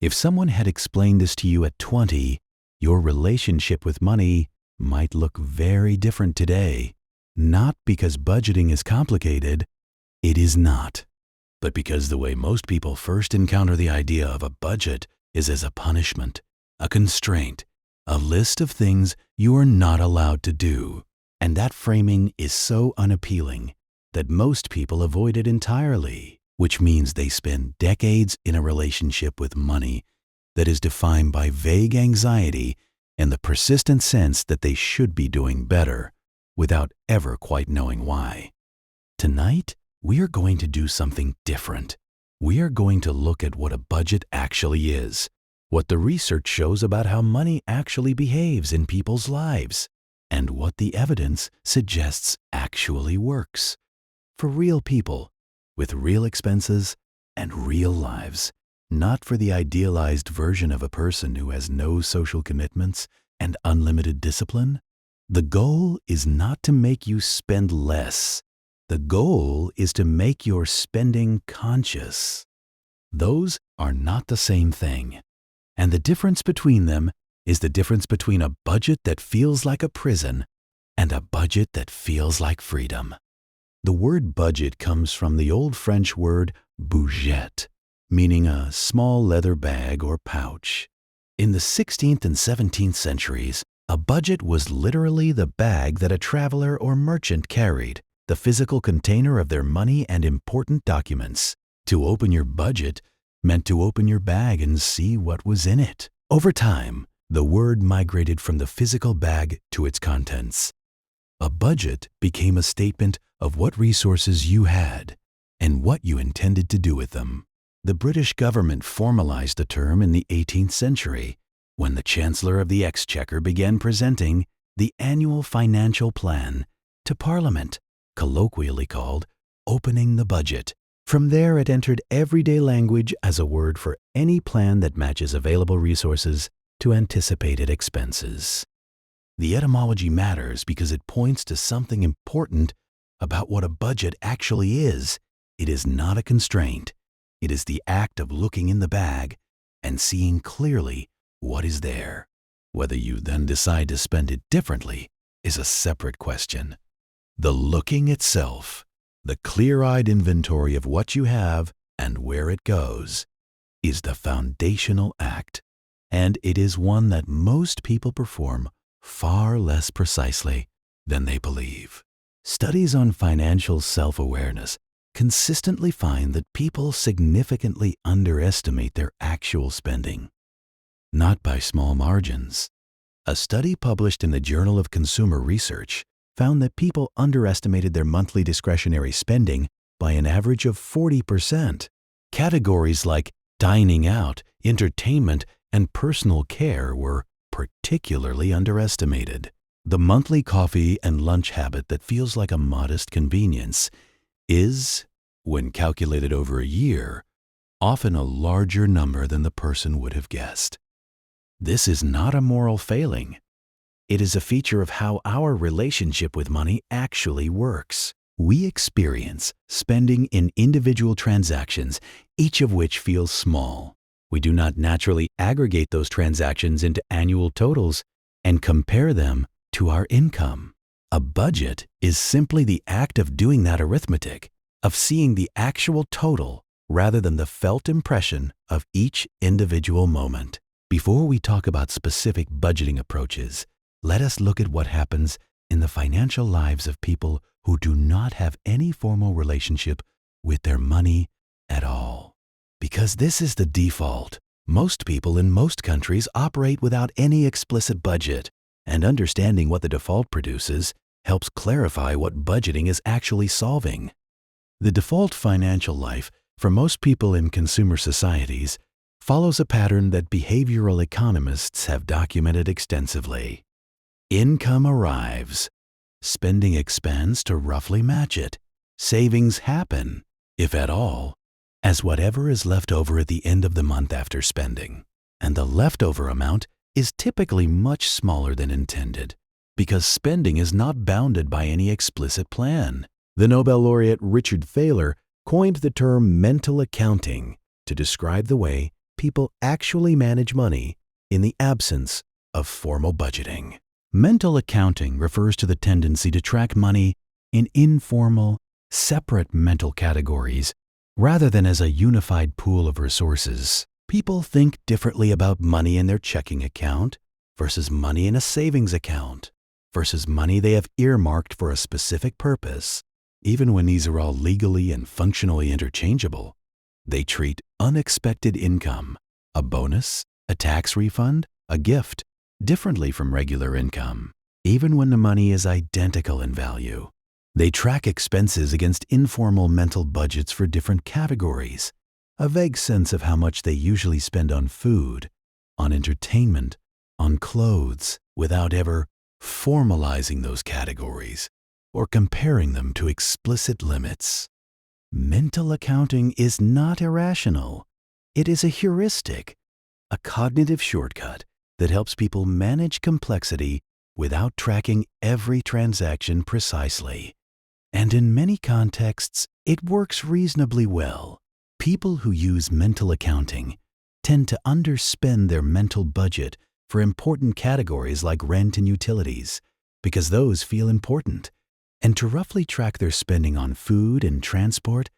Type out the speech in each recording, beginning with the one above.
If someone had explained this to you at 20, your relationship with money might look very different today. Not because budgeting is complicated, it is not, but because the way most people first encounter the idea of a budget is as a punishment, a constraint, a list of things you are not allowed to do. And that framing is so unappealing that most people avoid it entirely, which means they spend decades in a relationship with money that is defined by vague anxiety and the persistent sense that they should be doing better without ever quite knowing why. Tonight, we are going to do something different. We are going to look at what a budget actually is, what the research shows about how money actually behaves in people's lives, and what the evidence suggests actually works. For real people, with real expenses and real lives, not for the idealized version of a person who has no social commitments and unlimited discipline. The goal is not to make you spend less. The goal is to make your spending conscious. Those are not the same thing. And the difference between them is the difference between a budget that feels like a prison and a budget that feels like freedom. The word budget comes from the old French word bougette, meaning a small leather bag or pouch. In the 16th and 17th centuries, a budget was literally the bag that a traveler or merchant carried, the physical container of their money and important documents. To open your budget meant to open your bag and see what was in it. Over time, the word migrated from the physical bag to its contents. A budget became a statement of what resources you had and what you intended to do with them. The British government formalized the term in the 18th century when the Chancellor of the Exchequer began presenting the annual financial plan to Parliament, colloquially called opening the budget. From there, it entered everyday language as a word for any plan that matches available resources to anticipated expenses. The etymology matters because it points to something important about what a budget actually is. It is not a constraint. It is the act of looking in the bag and seeing clearly what is there. Whether you then decide to spend it differently is a separate question. The looking itself, the clear-eyed inventory of what you have and where it goes, is the foundational act, and it is one that most people perform far less precisely than they believe. Studies on financial self-awareness consistently find that people significantly underestimate their actual spending, not by small margins. A study published in the Journal of Consumer Research found that people underestimated their monthly discretionary spending by an average of 40%. Categories like dining out, entertainment, and personal care were particularly underestimated. The monthly coffee and lunch habit that feels like a modest convenience is, when calculated over a year, often a larger number than the person would have guessed. This is not a moral failing. It is a feature of how our relationship with money actually works. We experience spending in individual transactions, each of which feels small. We do not naturally aggregate those transactions into annual totals and compare them to our income. A budget is simply the act of doing that arithmetic, of seeing the actual total rather than the felt impression of each individual moment. Before we talk about specific budgeting approaches, let us look at what happens in the financial lives of people who do not have any formal relationship with their money at all. Because this is the default. Most people in most countries operate without any explicit budget, and understanding what the default produces helps clarify what budgeting is actually solving. The default financial life for most people in consumer societies follows a pattern that behavioral economists have documented extensively. Income arrives, spending expands to roughly match it. Savings happen, if at all, as whatever is left over at the end of the month after spending. And the leftover amount is typically much smaller than intended, because spending is not bounded by any explicit plan. The Nobel laureate Richard Thaler coined the term mental accounting to describe the way people actually manage money in the absence of formal budgeting. Mental accounting refers to the tendency to track money in informal, separate mental categories rather than as a unified pool of resources. People think differently about money in their checking account versus money in a savings account versus money they have earmarked for a specific purpose. Even when these are all legally and functionally interchangeable, they treat unexpected income, a bonus, a tax refund, a gift, differently from regular income. Even when the money is identical in value, they track expenses against informal mental budgets for different categories, a vague sense of how much they usually spend on food, on entertainment, on clothes, without ever formalizing those categories or comparing them to explicit limits. Mental accounting is not irrational. It is a heuristic, a cognitive shortcut that helps people manage complexity without tracking every transaction precisely. And in many contexts, it works reasonably well. People who use mental accounting tend to underspend their mental budget for important categories like rent and utilities because those feel important, and to roughly track their spending on food and transport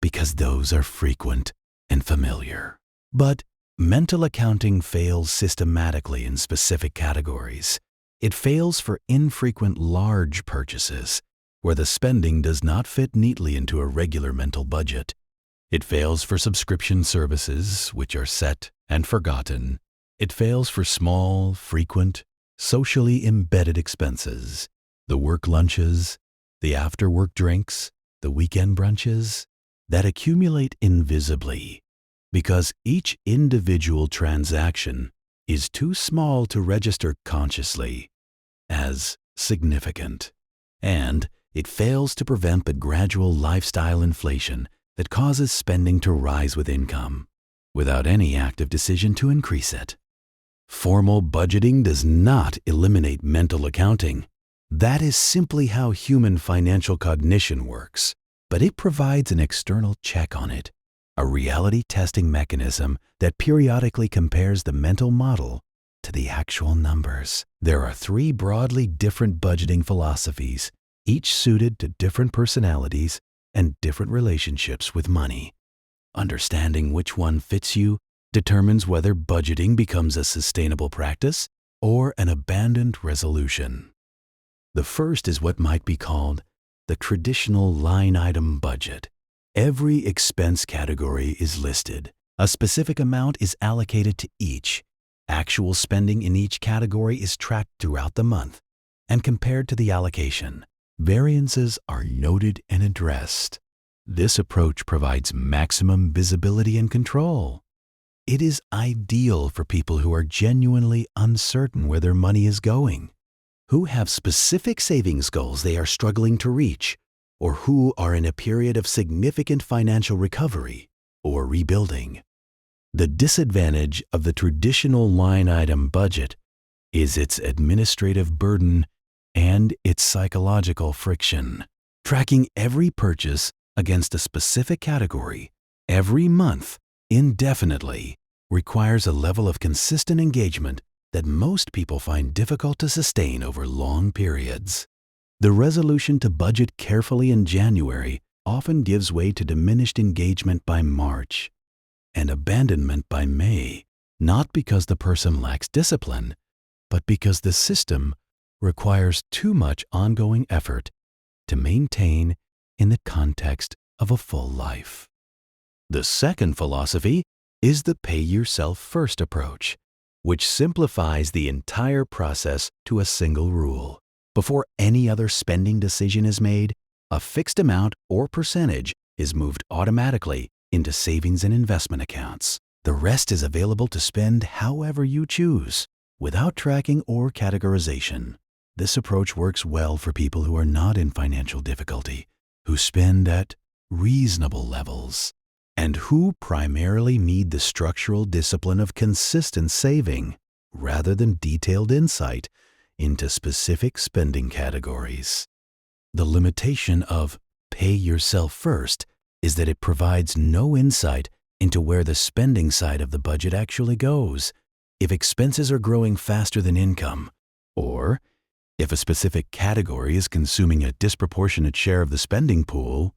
because those are frequent and familiar. But mental accounting fails systematically in specific categories. It fails for infrequent large purchases where the spending does not fit neatly into a regular mental budget. It fails for subscription services, which are set and forgotten. It fails for small, frequent, socially embedded expenses, the work lunches, the after-work drinks, the weekend brunches, that accumulate invisibly because each individual transaction is too small to register consciously as significant. And it fails to prevent the gradual lifestyle inflation that causes spending to rise with income, without any active decision to increase it. Formal budgeting does not eliminate mental accounting. That is simply how human financial cognition works, but it provides an external check on it, a reality testing mechanism that periodically compares the mental model to the actual numbers. There are 3 broadly different budgeting philosophies, each suited to different personalities and different relationships with money. Understanding which one fits you determines whether budgeting becomes a sustainable practice or an abandoned resolution. The first is what might be called the traditional line item budget. Every expense category is listed. A specific amount is allocated to each. Actual spending in each category is tracked throughout the month and compared to the allocation. Variances are noted and addressed. This approach provides maximum visibility and control. It is ideal for people who are genuinely uncertain where their money is going, who have specific savings goals they are struggling to reach, or who are in a period of significant financial recovery or rebuilding. The disadvantage of the traditional line item budget is its administrative burden and its psychological friction. Tracking every purchase against a specific category every month indefinitely requires a level of consistent engagement that most people find difficult to sustain over long periods. The resolution to budget carefully in January often gives way to diminished engagement by March and abandonment by May, not because the person lacks discipline, but because the system requires too much ongoing effort to maintain in the context of a full life. The second philosophy is the pay yourself first approach, which simplifies the entire process to a single rule. Before any other spending decision is made, a fixed amount or percentage is moved automatically into savings and investment accounts. The rest is available to spend however you choose, without tracking or categorization. This approach works well for people who are not in financial difficulty, who spend at reasonable levels, and who primarily need the structural discipline of consistent saving rather than detailed insight into specific spending categories. The limitation of pay yourself first is that it provides no insight into where the spending side of the budget actually goes. If expenses are growing faster than income, or if a specific category is consuming a disproportionate share of the spending pool,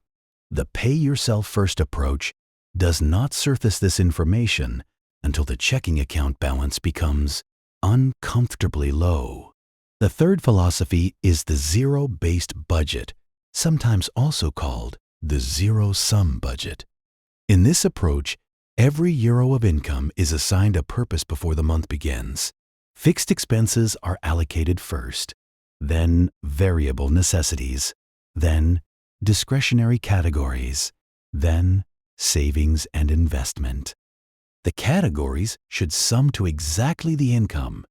the pay yourself first approach does not surface this information until the checking account balance becomes uncomfortably low. The third philosophy is the zero-based budget, sometimes also called the zero-sum budget. In this approach, every euro of income is assigned a purpose before the month begins. Fixed expenses are allocated first, then variable necessities, then discretionary categories, then savings and investment. The categories should sum to exactly the income,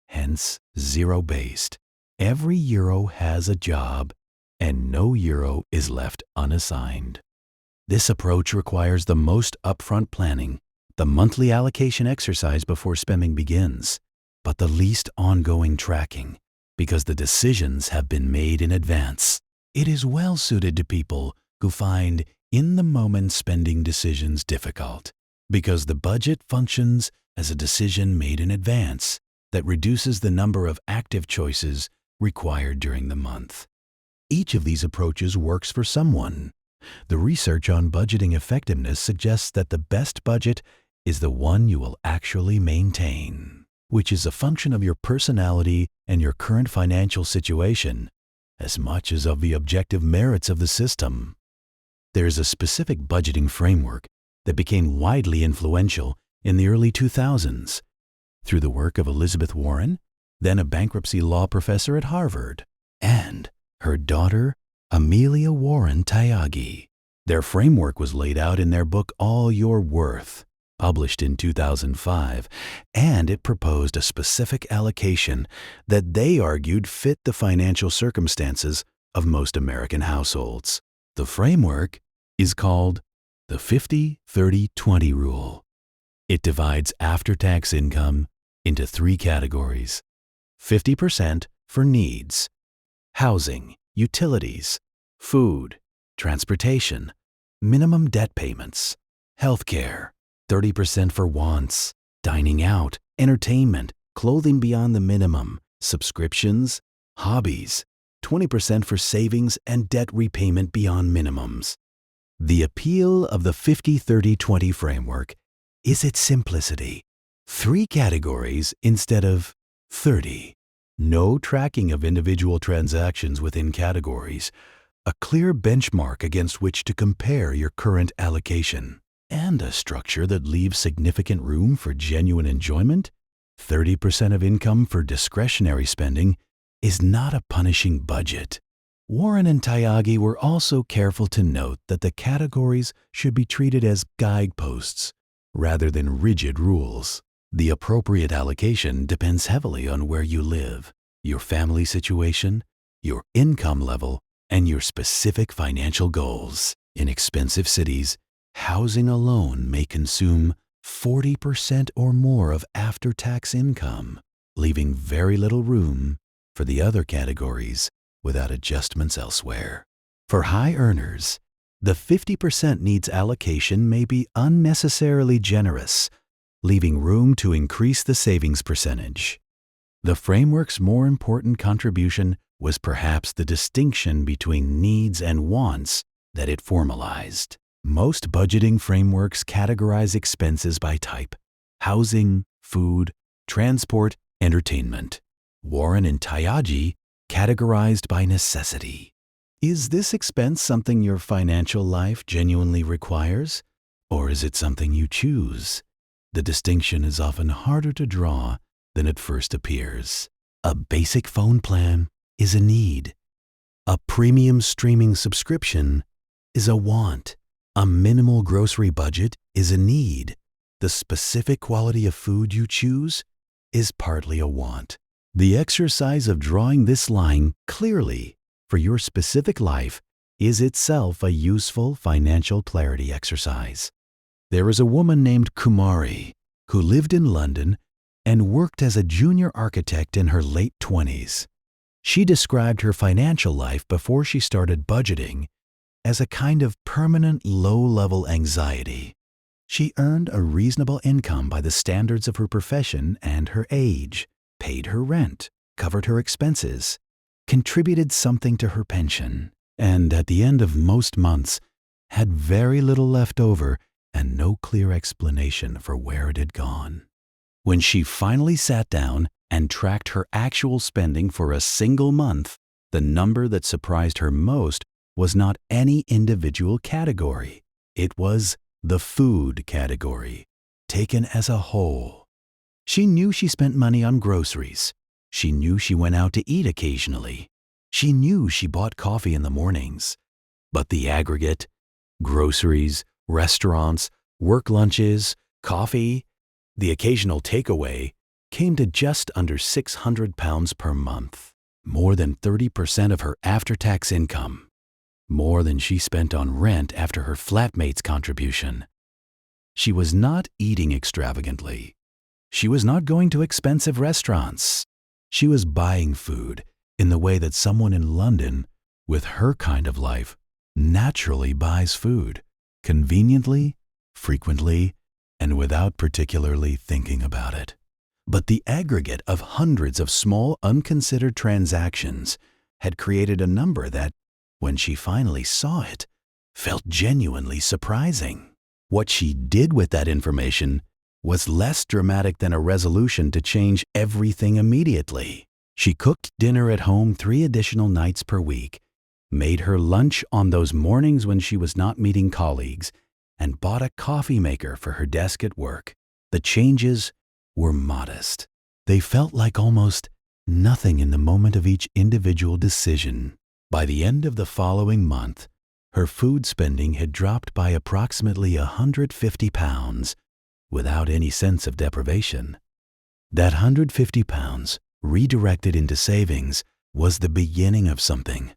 hence zero-based. Every euro has a job, and no euro is left unassigned. This approach requires the most upfront planning, the monthly allocation exercise before spending begins, but the least ongoing tracking, because the decisions have been made in advance. It is well suited to people who find in-the-moment spending decisions difficult, because the budget functions as a decision made in advance that reduces the number of active choices required during the month. Each of these approaches works for someone. The research on budgeting effectiveness suggests that the best budget is the one you will actually maintain, which is a function of your personality and your current financial situation, as much as of the objective merits of the system. There is a specific budgeting framework that became widely influential in the early 2000s through the work of Elizabeth Warren, then a bankruptcy law professor at Harvard, and her daughter, Amelia Warren Tyagi. Their framework was laid out in their book All Your Worth, published in 2005, and it proposed a specific allocation that they argued fit the financial circumstances of most American households. The framework is called the 50-30-20 rule. It divides after-tax income into three categories: 50% for needs, housing, utilities, food, transportation, minimum debt payments, healthcare, 30% for wants, dining out, entertainment, clothing beyond the minimum, subscriptions, hobbies, 20% for savings and debt repayment beyond minimums. The appeal of the 50-30-20 framework is its simplicity. 3 categories instead of 30. No tracking of individual transactions within categories. A clear benchmark against which to compare your current allocation. And a structure that leaves significant room for genuine enjoyment. 30% of income for discretionary spending is not a punishing budget. Warren and Tyagi were also careful to note that the categories should be treated as guideposts rather than rigid rules. The appropriate allocation depends heavily on where you live, your family situation, your income level, and your specific financial goals. In expensive cities, housing alone may consume 40% or more of after-tax income, leaving very little room for the other categories without adjustments elsewhere. For high earners, the 50% needs allocation may be unnecessarily generous, leaving room to increase the savings percentage. The framework's more important contribution was perhaps the distinction between needs and wants that it formalized. Most budgeting frameworks categorize expenses by type: housing, food, transport, entertainment. Warren and Tyagi categorized by necessity. Is this expense something your financial life genuinely requires, or is it something you choose? The distinction is often harder to draw than it first appears. A basic phone plan is a need. A premium streaming subscription is a want. A minimal grocery budget is a need. The specific quality of food you choose is partly a want. The exercise of drawing this line clearly for your specific life is itself a useful financial clarity exercise. There is a woman named Kumari who lived in London and worked as a junior architect in her late 20s. She described her financial life before she started budgeting as a kind of permanent low-level anxiety. She earned a reasonable income by the standards of her profession and her age, paid her rent, covered her expenses, contributed something to her pension, and at the end of most months had very little left over and no clear explanation for where it had gone. When she finally sat down and tracked her actual spending for a single month, the number that surprised her most was not any individual category. It was the food category, taken as a whole. She knew she spent money on groceries. She knew she went out to eat occasionally. She knew she bought coffee in the mornings. But the aggregate, groceries, restaurants, work lunches, coffee, the occasional takeaway, came to just under £600 per month, more than 30% of her after-tax income, more than she spent on rent after her flatmate's contribution. She was not eating extravagantly. She was not going to expensive restaurants. She was buying food in the way that someone in London with her kind of life naturally buys food, conveniently, frequently, and without particularly thinking about it. But the aggregate of hundreds of small, unconsidered transactions had created a number that, when she finally saw it, felt genuinely surprising. What she did with that information was less dramatic than a resolution to change everything immediately. She cooked dinner at home 3 additional nights per week, made her lunch on those mornings when she was not meeting colleagues, and bought a coffee maker for her desk at work. The changes were modest. They felt like almost nothing in the moment of each individual decision. By the end of the following month, her food spending had dropped by approximately £150 without any sense of deprivation. That £150 redirected into savings was the beginning of something,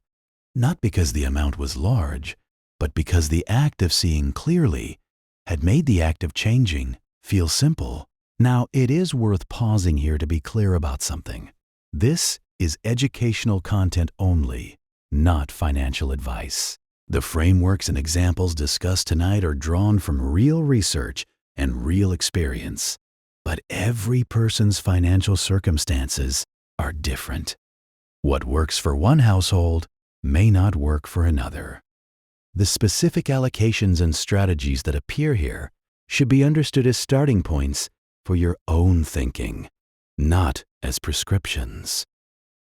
not because the amount was large, but because the act of seeing clearly had made the act of changing feel simple. Now, it is worth pausing here to be clear about something. This is educational content only, not financial advice. The frameworks and examples discussed tonight are drawn from real research and real experience. But every person's financial circumstances are different. What works for one household may not work for another. The specific allocations and strategies that appear here should be understood as starting points for your own thinking, not as prescriptions.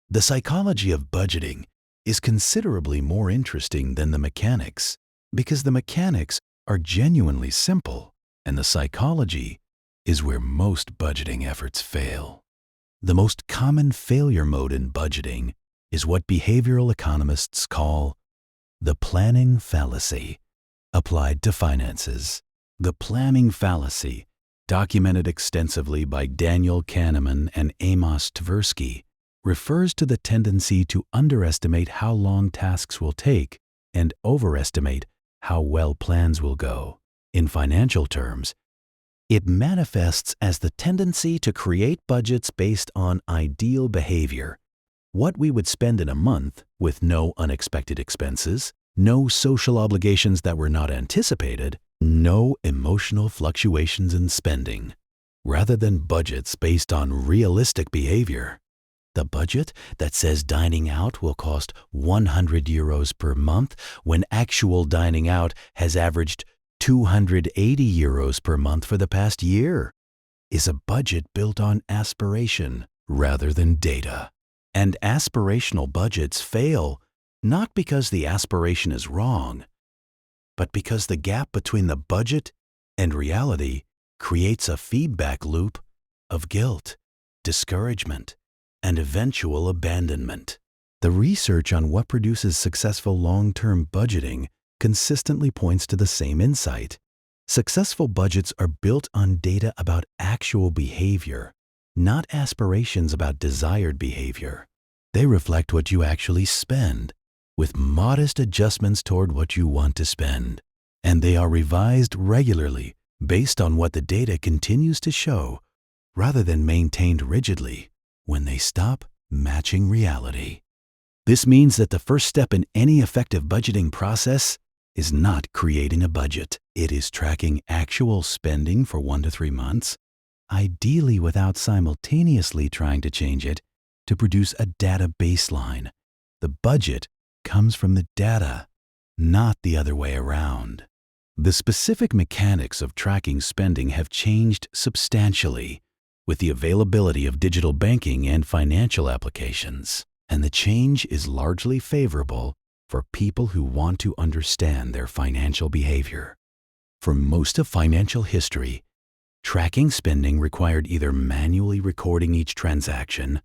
The psychology of budgeting is considerably more interesting than the mechanics, because the mechanics are genuinely simple, and the psychology is where most budgeting efforts fail. The most common failure mode in budgeting is what behavioral economists call the planning fallacy applied to finances. The planning fallacy, documented extensively by Daniel Kahneman and Amos Tversky, refers to the tendency to underestimate how long tasks will take and overestimate how well plans will go. In financial terms, it manifests as the tendency to create budgets based on ideal behavior, what we would spend in a month with no unexpected expenses, no social obligations that were not anticipated, no emotional fluctuations in spending, rather than budgets based on realistic behavior. The budget that says dining out will cost €100 per month when actual dining out has averaged €280 per month for the past year is a budget built on aspiration rather than data. And aspirational budgets fail not because the aspiration is wrong, but because the gap between the budget and reality creates a feedback loop of guilt, discouragement, and eventual abandonment. The research on what produces successful long-term budgeting consistently points to the same insight. Successful budgets are built on data about actual behavior, not aspirations about desired behavior. They reflect what you actually spend, with modest adjustments toward what you want to spend. And they are revised regularly based on what the data continues to show, rather than maintained rigidly when they stop matching reality. This means that the first step in any effective budgeting process is not creating a budget. It is tracking actual spending for 1 to 3 months, ideally without simultaneously trying to change it to produce a data baseline. The budget comes from the data, not the other way around. The specific mechanics of tracking spending have changed substantially with the availability of digital banking and financial applications, and the change is largely favorable for people who want to understand their financial behavior. For most of financial history, tracking spending required either manually recording each transaction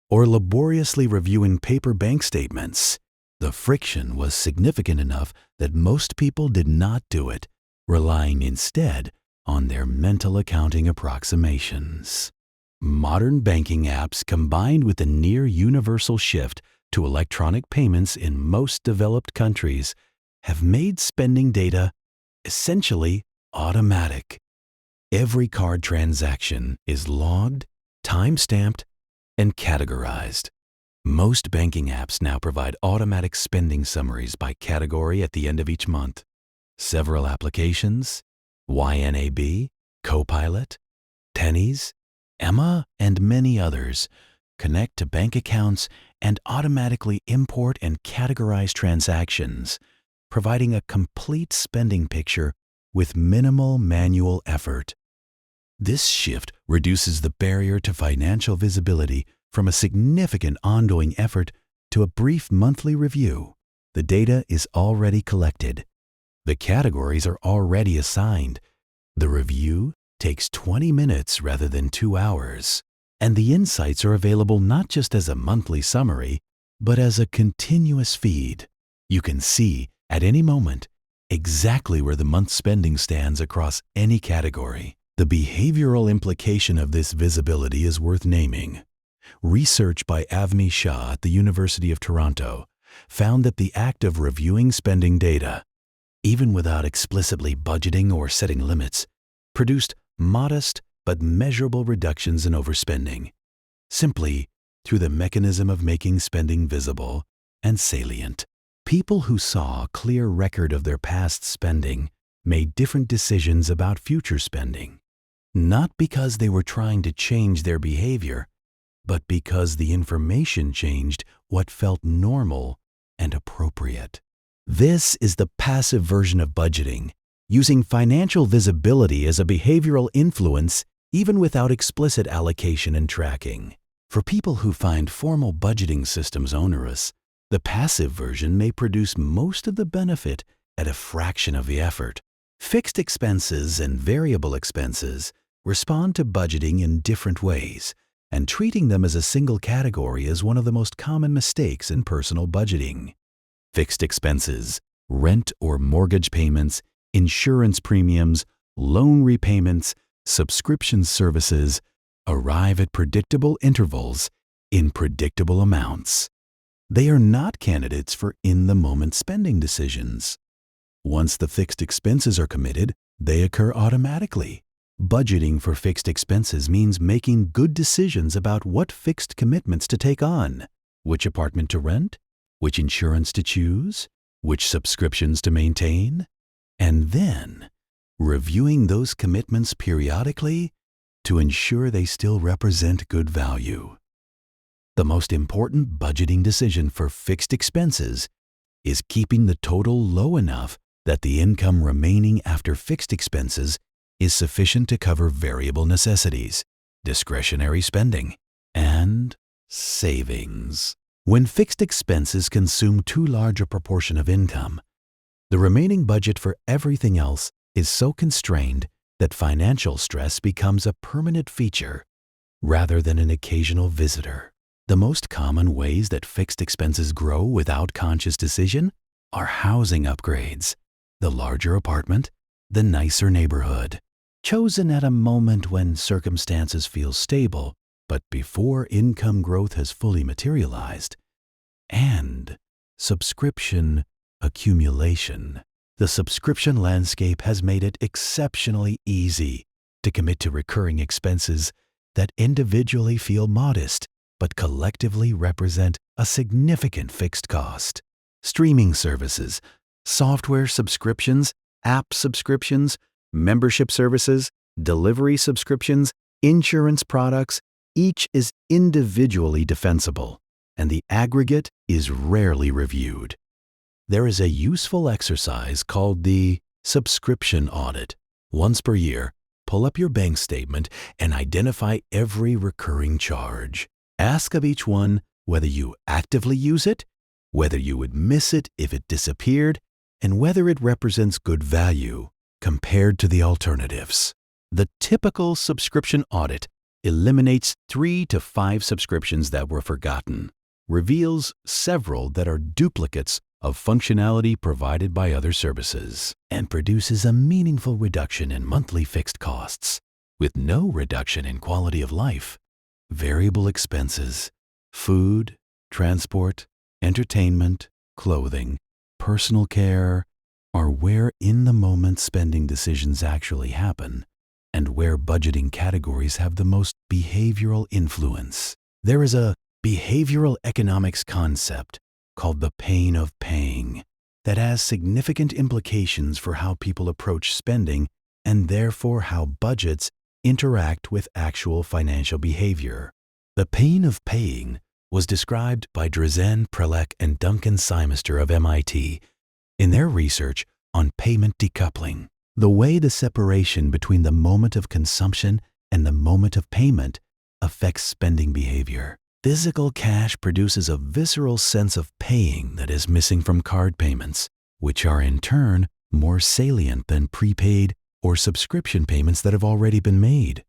or laboriously reviewing paper bank statements. The friction was significant enough that most people did not do it, relying instead on their mental accounting approximations. Modern banking apps, combined with the near universal shift to electronic payments in most developed countries, have made spending data essentially automatic. Every card transaction is logged, time-stamped, and categorized. Most banking apps now provide automatic spending summaries by category at the end of each month. Several applications, YNAB, Copilot, Tennies, Emma, and many others, connect to bank accounts and automatically import and categorize transactions, providing a complete spending picture with minimal manual effort. This shift reduces the barrier to financial visibility from a significant ongoing effort to a brief monthly review. The data is already collected. The categories are already assigned. The review takes 20 minutes rather than 2 hours. And the insights are available not just as a monthly summary, but as a continuous feed. You can see at any moment exactly where the month's spending stands across any category. The behavioral implication of this visibility is worth naming. Research by Avni Shah at the University of Toronto found that the act of reviewing spending data, even without explicitly budgeting or setting limits, produced modest but measurable reductions in overspending, simply through the mechanism of making spending visible and salient. People who saw a clear record of their past spending made different decisions about future spending, not because they were trying to change their behavior, but because the information changed what felt normal and appropriate. This is the passive version of budgeting, using financial visibility as a behavioral influence even without explicit allocation and tracking. For people who find formal budgeting systems onerous, the passive version may produce most of the benefit at a fraction of the effort. Fixed expenses and variable expenses respond to budgeting in different ways, and treating them as a single category is one of the most common mistakes in personal budgeting. Fixed expenses, rent or mortgage payments, insurance premiums, loan repayments, subscription services arrive at predictable intervals in predictable amounts. They are not candidates for in-the-moment spending decisions. Once the fixed expenses are committed, they occur automatically. Budgeting for fixed expenses means making good decisions about what fixed commitments to take on, which apartment to rent, which insurance to choose, which subscriptions to maintain, and then reviewing those commitments periodically to ensure they still represent good value. The most important budgeting decision for fixed expenses is keeping the total low enough that the income remaining after fixed expenses is sufficient to cover variable necessities, discretionary spending, and savings. When fixed expenses consume too large a proportion of income, the remaining budget for everything else is so constrained that financial stress becomes a permanent feature rather than an occasional visitor. The most common ways that fixed expenses grow without conscious decision are housing upgrades, the larger apartment, the nicer neighborhood, chosen at a moment when circumstances feel stable, but before income growth has fully materialized, and subscription accumulation. The subscription landscape has made it exceptionally easy to commit to recurring expenses that individually feel modest but collectively represent a significant fixed cost. Streaming services, software subscriptions, app subscriptions, membership services, delivery subscriptions, insurance products, each is individually defensible, and the aggregate is rarely reviewed. There is a useful exercise called the subscription audit. Once per year, pull up your bank statement and identify every recurring charge. Ask of each one whether you actively use it, whether you would miss it if it disappeared, and whether it represents good value compared to the alternatives. The typical subscription audit eliminates 3 to 5 subscriptions that were forgotten, reveals several that are duplicates of functionality provided by other services, and produces a meaningful reduction in monthly fixed costs, with no reduction in quality of life. Variable expenses, food, transport, entertainment, clothing, personal care, are where in-the-moment spending decisions actually happen, and where budgeting categories have the most behavioral influence. There is a behavioral economics concept called the pain of paying that has significant implications for how people approach spending and therefore how budgets interact with actual financial behavior. The pain of paying was described by Drazen Prelec and Duncan Symester of MIT in their research on payment decoupling. The way the separation between the moment of consumption and the moment of payment affects spending behavior. Physical cash produces a visceral sense of paying that is missing from card payments, which are in turn more salient than prepaid or subscription payments that have already been made.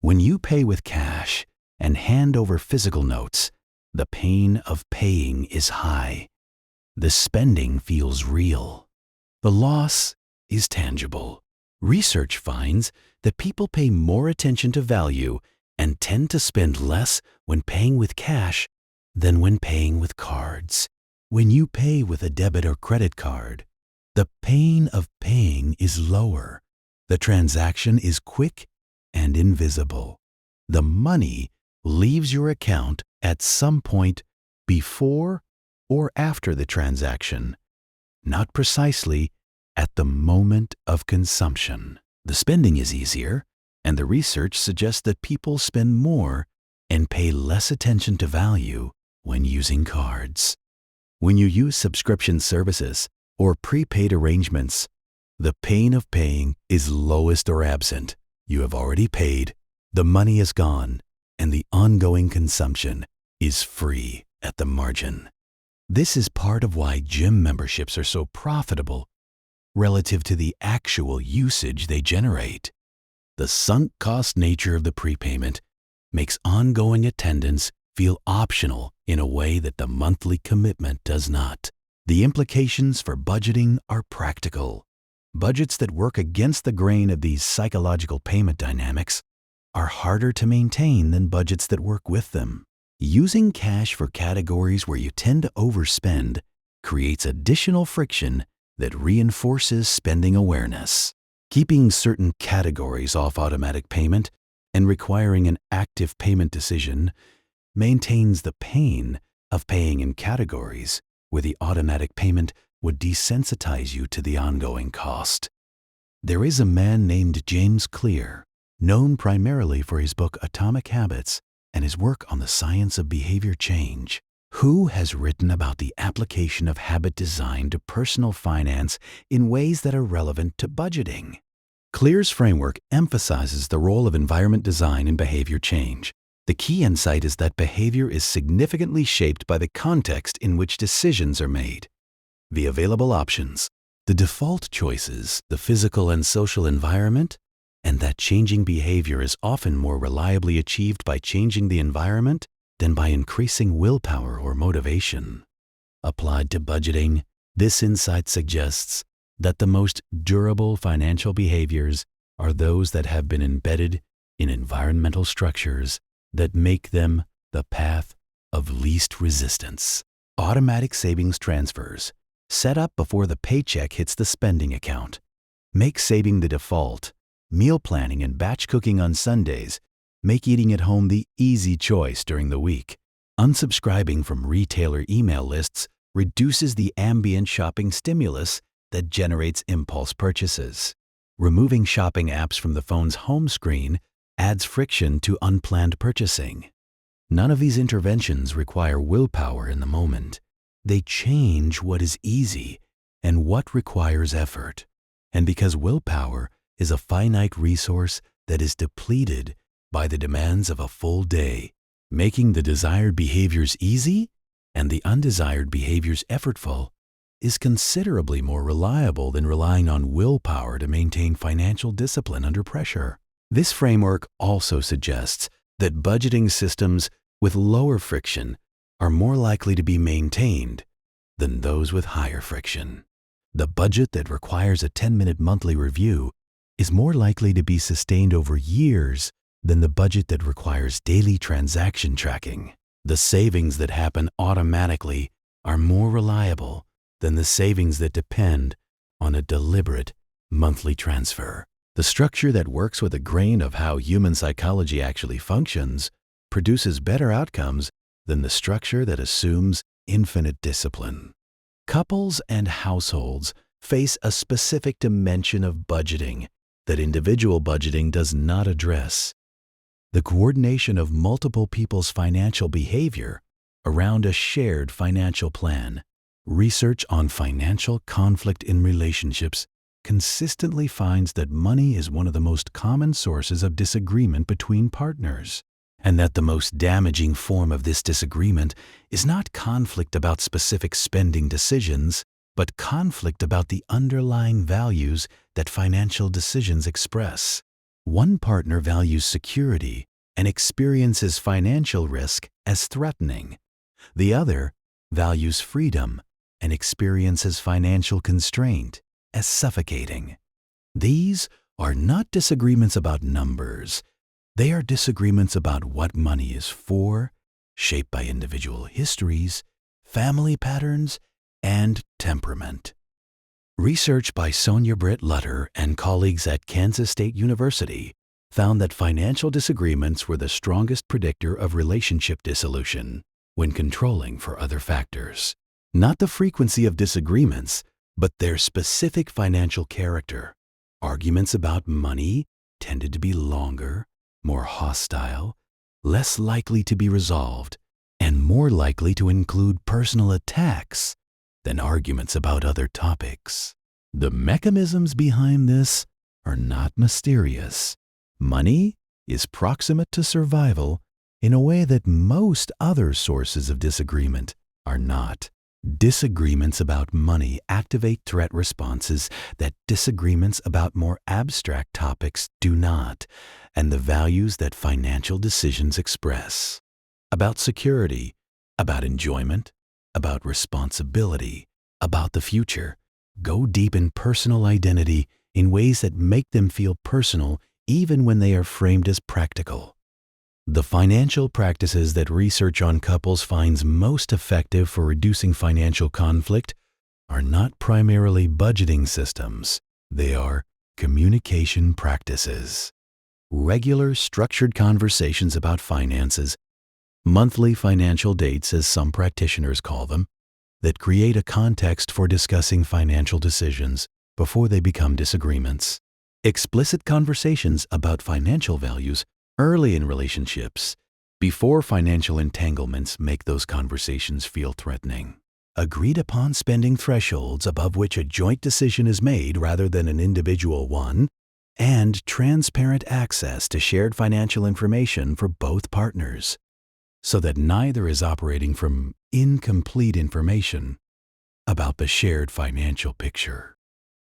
When you pay with cash and hand over physical notes, the pain of paying is high. The spending feels real. The loss is tangible. Research finds that people pay more attention to value and tend to spend less when paying with cash than when paying with cards. When you pay with a debit or credit card, the pain of paying is lower. The transaction is quick and invisible. The money leaves your account at some point before or after the transaction, not precisely at the moment of consumption. The spending is easier, and the research suggests that people spend more and pay less attention to value when using cards. When you use subscription services or prepaid arrangements, the pain of paying is lowest or absent. You have already paid, the money is gone, and the ongoing consumption is free at the margin. This is part of why gym memberships are so profitable relative to the actual usage they generate. The sunk cost nature of the prepayment makes ongoing attendance feel optional in a way that the monthly commitment does not. The implications for budgeting are practical. Budgets that work against the grain of these psychological payment dynamics are harder to maintain than budgets that work with them. Using cash for categories where you tend to overspend creates additional friction that reinforces spending awareness. Keeping certain categories off automatic payment and requiring an active payment decision maintains the pain of paying in categories where the automatic payment would desensitize you to the ongoing cost. There is a man named James Clear, known primarily for his book Atomic Habits and his work on the science of behavior change, who has written about the application of habit design to personal finance in ways that are relevant to budgeting. Clear's framework emphasizes the role of environment design in behavior change. The key insight is that behavior is significantly shaped by the context in which decisions are made. The available options, the default choices, the physical and social environment, and that changing behavior is often more reliably achieved by changing the environment than by increasing willpower or motivation. Applied to budgeting, this insight suggests that the most durable financial behaviors are those that have been embedded in environmental structures that make them the path of least resistance. Automatic savings transfers, set up before the paycheck hits the spending account, make saving the default. Meal planning and batch cooking on Sundays make eating at home the easy choice during the week. Unsubscribing from retailer email lists reduces the ambient shopping stimulus that generates impulse purchases. Removing shopping apps from the phone's home screen adds friction to unplanned purchasing. None of these interventions require willpower in the moment. They change what is easy and what requires effort. And because willpower is a finite resource that is depleted by the demands of a full day, making the desired behaviors easy and the undesired behaviors effortful is considerably more reliable than relying on willpower to maintain financial discipline under pressure. This framework also suggests that budgeting systems with lower friction are more likely to be maintained than those with higher friction. The budget that requires a 10-minute monthly review is more likely to be sustained over years than the budget that requires daily transaction tracking. The savings that happen automatically are more reliable than the savings that depend on a deliberate monthly transfer. The structure that works with a grain of how human psychology actually functions produces better outcomes than the structure that assumes infinite discipline. Couples and households face a specific dimension of budgeting that individual budgeting does not address: the coordination of multiple people's financial behavior around a shared financial plan. Research on financial conflict in relationships consistently finds that money is one of the most common sources of disagreement between partners, and that the most damaging form of this disagreement is not conflict about specific spending decisions, but conflict about the underlying values that financial decisions express. One partner values security and experiences financial risk as threatening. The other values freedom and experiences financial constraint as suffocating. These are not disagreements about numbers. They are disagreements about what money is for, shaped by individual histories, family patterns, and temperament. Research by Sonia Britt Lutter and colleagues at Kansas State University found that financial disagreements were the strongest predictor of relationship dissolution when controlling for other factors. Not the frequency of disagreements, but their specific financial character. Arguments about money tended to be longer, more hostile, less likely to be resolved, and more likely to include personal attacks than arguments about other topics. The mechanisms behind this are not mysterious. Money is proximate to survival in a way that most other sources of disagreement are not. Disagreements about money activate threat responses that disagreements about more abstract topics do not, and the values that financial decisions express. About security, about enjoyment, about responsibility, about the future, go deep in personal identity in ways that make them feel personal even when they are framed as practical. The financial practices that research on couples finds most effective for reducing financial conflict are not primarily budgeting systems. They are communication practices. Regular, structured conversations about finances, monthly financial dates as some practitioners call them, that create a context for discussing financial decisions before they become disagreements. Explicit conversations about financial values early in relationships, before financial entanglements make those conversations feel threatening. Agreed upon spending thresholds above which a joint decision is made rather than an individual one, and transparent access to shared financial information for both partners, so that neither is operating from incomplete information about the shared financial picture.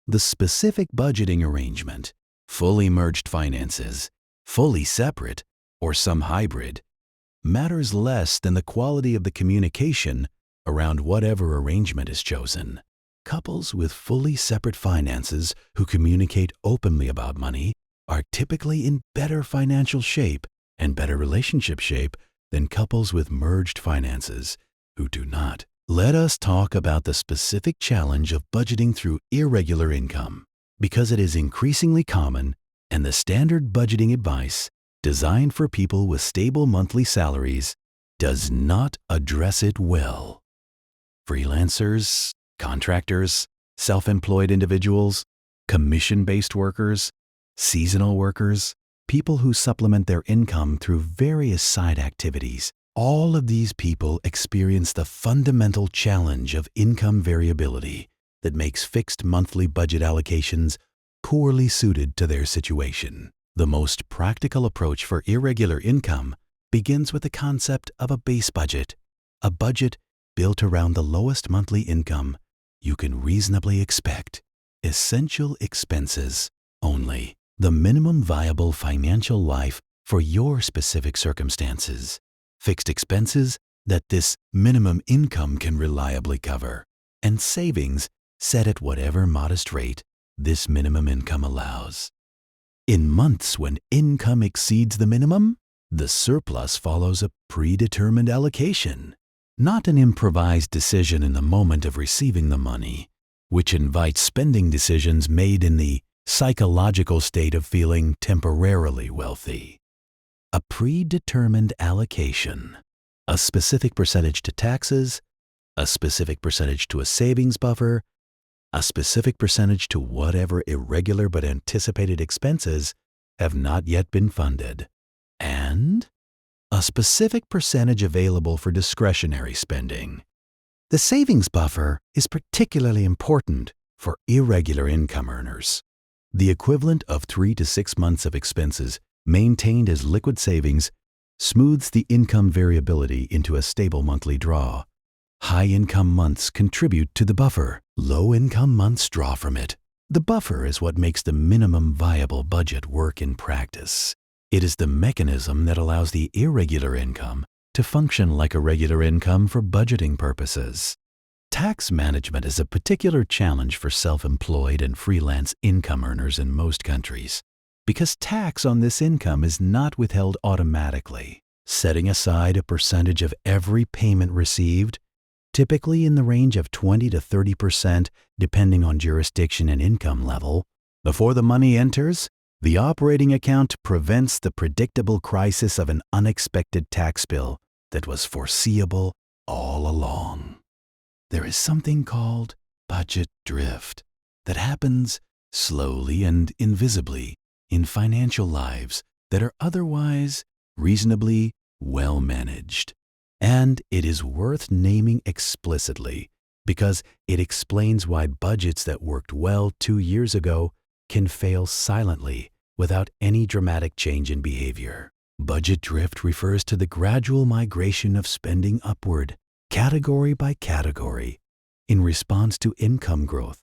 The specific budgeting arrangement, fully merged finances, fully separate, or some hybrid, matters less than the quality of the communication around whatever arrangement is chosen. Couples with fully separate finances who communicate openly about money are typically in better financial shape and better relationship shape than couples with merged finances who do not. Let us talk about the specific challenge of budgeting through irregular income, because it is increasingly common and the standard budgeting advice designed for people with stable monthly salaries does not address it well. freelancers, contractors, self-employed individuals, commission-based workers, seasonal workers, people who supplement their income through various side activities. All of these people experience the fundamental challenge of income variability that makes fixed monthly budget allocations poorly suited to their situation. The most practical approach for irregular income begins with the concept of a base budget, a budget built around the lowest monthly income you can reasonably expect. Essential expenses only. The minimum viable financial life for your specific circumstances. Fixed expenses that this minimum income can reliably cover. And savings set at whatever modest rate this minimum income allows. In months when income exceeds the minimum, the surplus follows a predetermined allocation, not an improvised decision in the moment of receiving the money, which invites spending decisions made in the psychological state of feeling temporarily wealthy. A predetermined allocation, a specific percentage to taxes, a specific percentage to a savings buffer, a specific percentage to whatever irregular but anticipated expenses have not yet been funded, and a specific percentage available for discretionary spending. The savings buffer is particularly important for irregular income earners. The equivalent of 3 to 6 months of expenses maintained as liquid savings smooths the income variability into a stable monthly draw. High-income months contribute to the buffer. Low-income months draw from it. The buffer is what makes the minimum viable budget work in practice. It is the mechanism that allows the irregular income to function like a regular income for budgeting purposes. Tax management is a particular challenge for self-employed and freelance income earners in most countries, because tax on this income is not withheld automatically. Setting aside a percentage of every payment received, typically in the range of 20 to 30% depending on jurisdiction and income level, before the money enters, the operating account prevents the predictable crisis of an unexpected tax bill that was foreseeable all along. There is something called budget drift that happens slowly and invisibly in financial lives that are otherwise reasonably well managed. And it is worth naming explicitly because it explains why budgets that worked well 2 years ago can fail silently without any dramatic change in behavior. Budget drift refers to the gradual migration of spending upward, category by category, in response to income growth,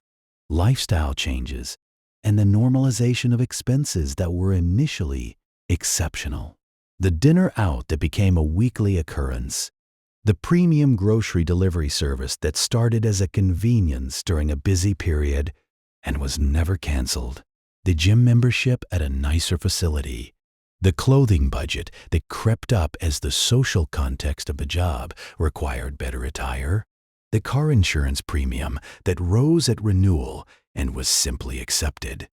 lifestyle changes, and the normalization of expenses that were initially exceptional. The dinner out that became a weekly occurrence, the premium grocery delivery service that started as a convenience during a busy period and was never canceled, the gym membership at a nicer facility, the clothing budget that crept up as the social context of the job required better attire, the car insurance premium that rose at renewal and was simply accepted.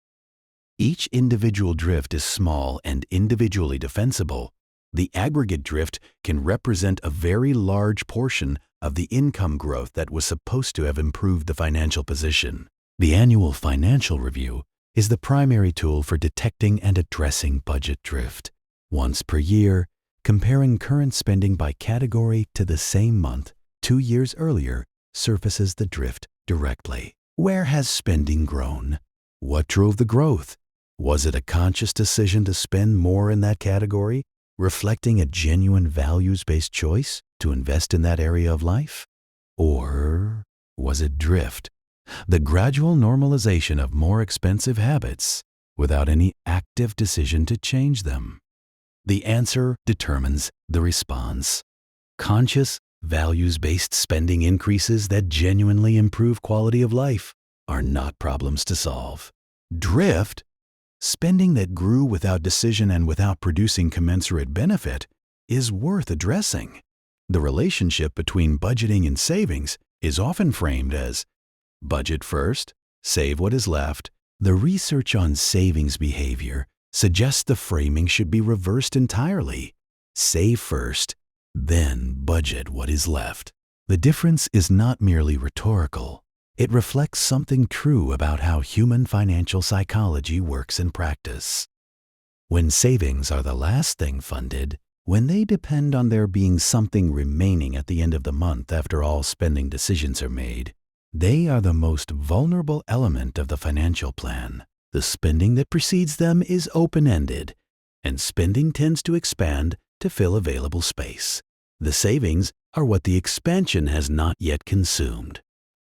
Each individual drift is small and individually defensible. The aggregate drift can represent a very large portion of the income growth that was supposed to have improved the financial position. The annual financial review is the primary tool for detecting and addressing budget drift. Once per year, comparing current spending by category to the same month 2 years earlier surfaces the drift directly. Where has spending grown? What drove the growth? Was it a conscious decision to spend more in that category, reflecting a genuine values-based choice to invest in that area of life? Or was it drift, the gradual normalization of more expensive habits without any active decision to change them? The answer determines the response. Conscious, values-based spending increases that genuinely improve quality of life are not problems to solve. Drift, spending that grew without decision and without producing commensurate benefit, is worth addressing. The relationship between budgeting and savings is often framed as budget first, save what is left. The research on savings behavior suggests the framing should be reversed entirely. Save first, then budget what is left. The difference is not merely rhetorical. It reflects something true about how human financial psychology works in practice. When savings are the last thing funded, when they depend on there being something remaining at the end of the month after all spending decisions are made, they are the most vulnerable element of the financial plan. The spending that precedes them is open-ended, and spending tends to expand to fill available space. The savings are what the expansion has not yet consumed.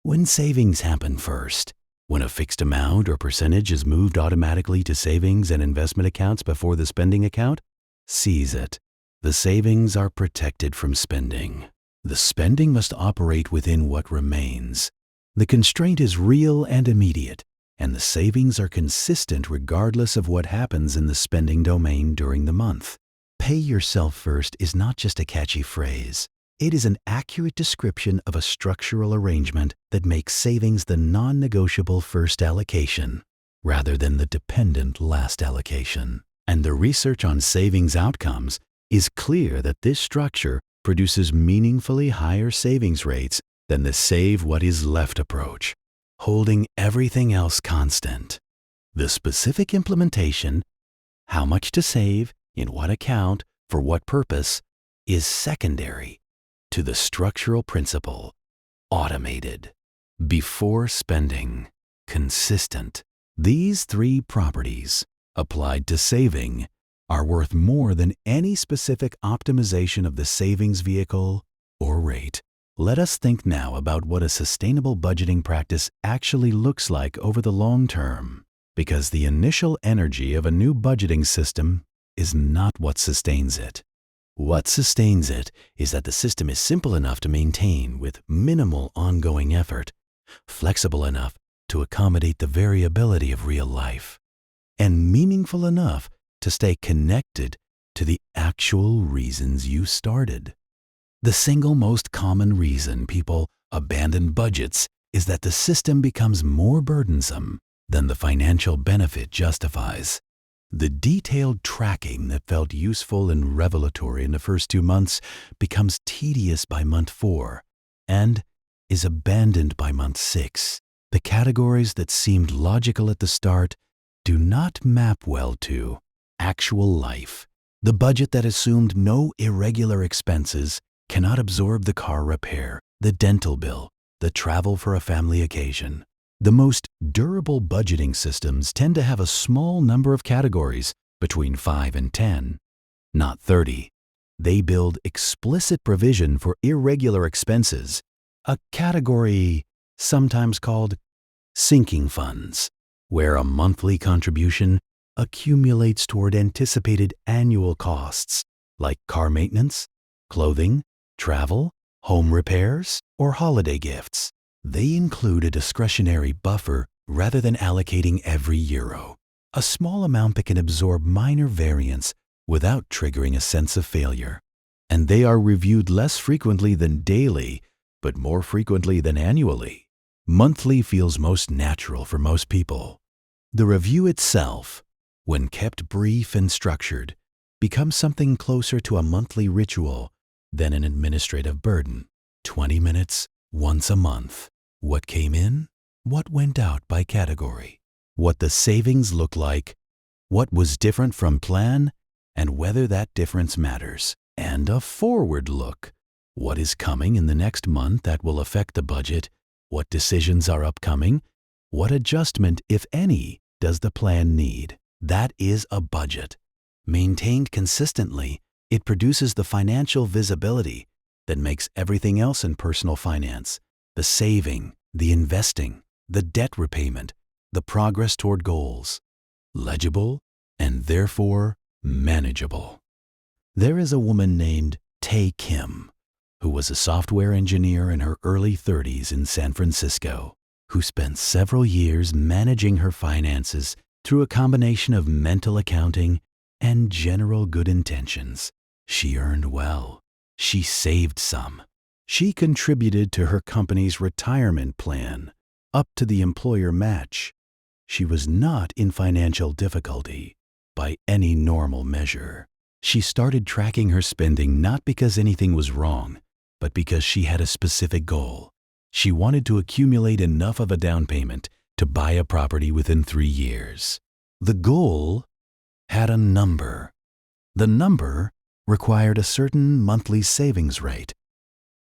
When savings happen first, when a fixed amount or percentage is moved automatically to savings and investment accounts before the spending account, seize it. The savings are protected from spending. The spending must operate within what remains. The constraint is real and immediate, and the savings are consistent regardless of what happens in the spending domain during the month. Pay yourself first is not just a catchy phrase. It is an accurate description of a structural arrangement that makes savings the non-negotiable first allocation, rather than the dependent last allocation. And the research on savings outcomes is clear that this structure produces meaningfully higher savings rates than the save what is left approach, holding everything else constant. The specific implementation, how much to save, in what account, for what purpose, is secondary to the structural principle, automated, before spending, consistent. These three properties, applied to saving, are worth more than any specific optimization of the savings vehicle or rate. Let us think now about what a sustainable budgeting practice actually looks like over the long term, because the initial energy of a new budgeting system is not what sustains it. What sustains it is that the system is simple enough to maintain with minimal ongoing effort, flexible enough to accommodate the variability of real life, and meaningful enough to stay connected to the actual reasons you started. The single most common reason people abandon budgets is that the system becomes more burdensome than the financial benefit justifies. The detailed tracking that felt useful and revelatory in the first 2 months becomes tedious by month 4 and is abandoned by month 6. The categories that seemed logical at the start do not map well to actual life. The budget that assumed no irregular expenses cannot absorb the car repair, the dental bill, the travel for a family occasion. The most durable budgeting systems tend to have a small number of categories, between 5 and 10, not 30. They build explicit provision for irregular expenses, a category sometimes called sinking funds, where a monthly contribution accumulates toward anticipated annual costs like car maintenance, clothing, travel, home repairs, or holiday gifts. They include a discretionary buffer rather than allocating every euro, a small amount that can absorb minor variance without triggering a sense of failure. And they are reviewed less frequently than daily, but more frequently than annually. Monthly feels most natural for most people. The review itself, when kept brief and structured, becomes something closer to a monthly ritual than an administrative burden. 20 minutes once a month. What came in, what went out by category, what the savings looked like, what was different from plan, and whether that difference matters. And a forward look. What is coming in the next month that will affect the budget? What decisions are upcoming? What adjustment, if any, does the plan need? That is a budget. Maintained consistently, it produces the financial visibility that makes everything else in personal finance, the saving, the investing, the debt repayment, the progress toward goals, legible and therefore manageable. There is a woman named Tae Kim, who was a software engineer in her early 30s in San Francisco, who spent several years managing her finances through a combination of mental accounting and general good intentions. She earned well. She saved some. She contributed to her company's retirement plan, up to the employer match. She was not in financial difficulty by any normal measure. She started tracking her spending not because anything was wrong, but because she had a specific goal. She wanted to accumulate enough of a down payment to buy a property within 3 years. The goal had a number. The number required a certain monthly savings rate,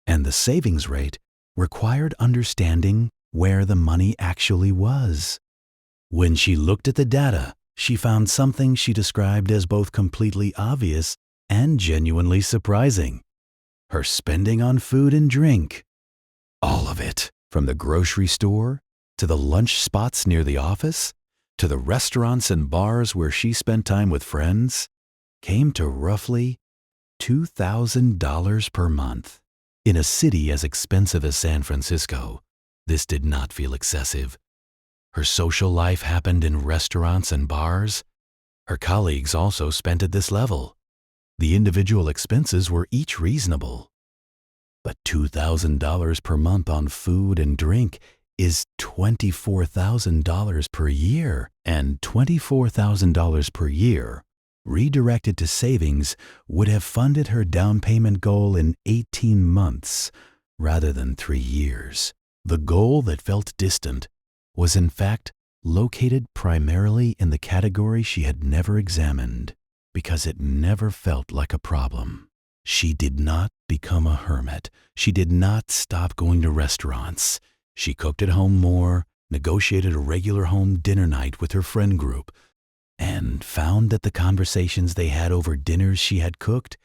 and the savings rate required understanding where the money actually was. When she looked at the data, she found something she described as both completely obvious and genuinely surprising. Her spending on food and drink. All of it, from the grocery store, to the lunch spots near the office, to the restaurants and bars where she spent time with friends, came to roughly $2,000 per month. In a city as expensive as San Francisco, this did not feel excessive. Her social life happened in restaurants and bars. Her colleagues also spent at this level. The individual expenses were each reasonable. But $2,000 per month on food and drink is $24,000 per year, and $24,000 per year redirected to savings would have funded her down payment goal in 18 months rather than 3 years. The goal that felt distant was in fact located primarily in the category she had never examined because it never felt like a problem. She did not become a hermit. She did not stop going to restaurants. She cooked at home more, negotiated a regular home dinner night with her friend group, and found that the conversations they had over dinners she had cooked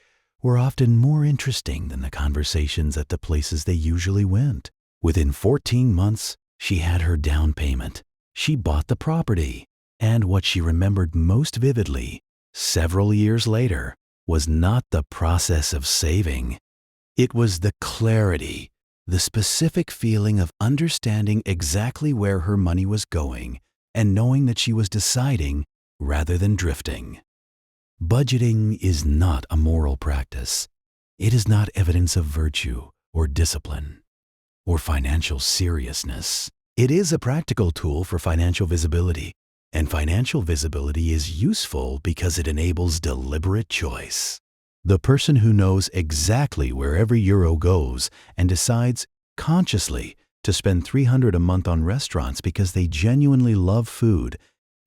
were often more interesting than the conversations at the places they usually went. Within 14 months, she had her down payment. She bought the property. And what she remembered most vividly, several years later, was not the process of saving. It was the clarity, the specific feeling of understanding exactly where her money was going and knowing that she was deciding rather than drifting. Budgeting is not a moral practice. It is not evidence of virtue or discipline or financial seriousness. It is a practical tool for financial visibility, and financial visibility is useful because it enables deliberate choice. The person who knows exactly where every euro goes and decides consciously to spend $300 a month on restaurants because they genuinely love food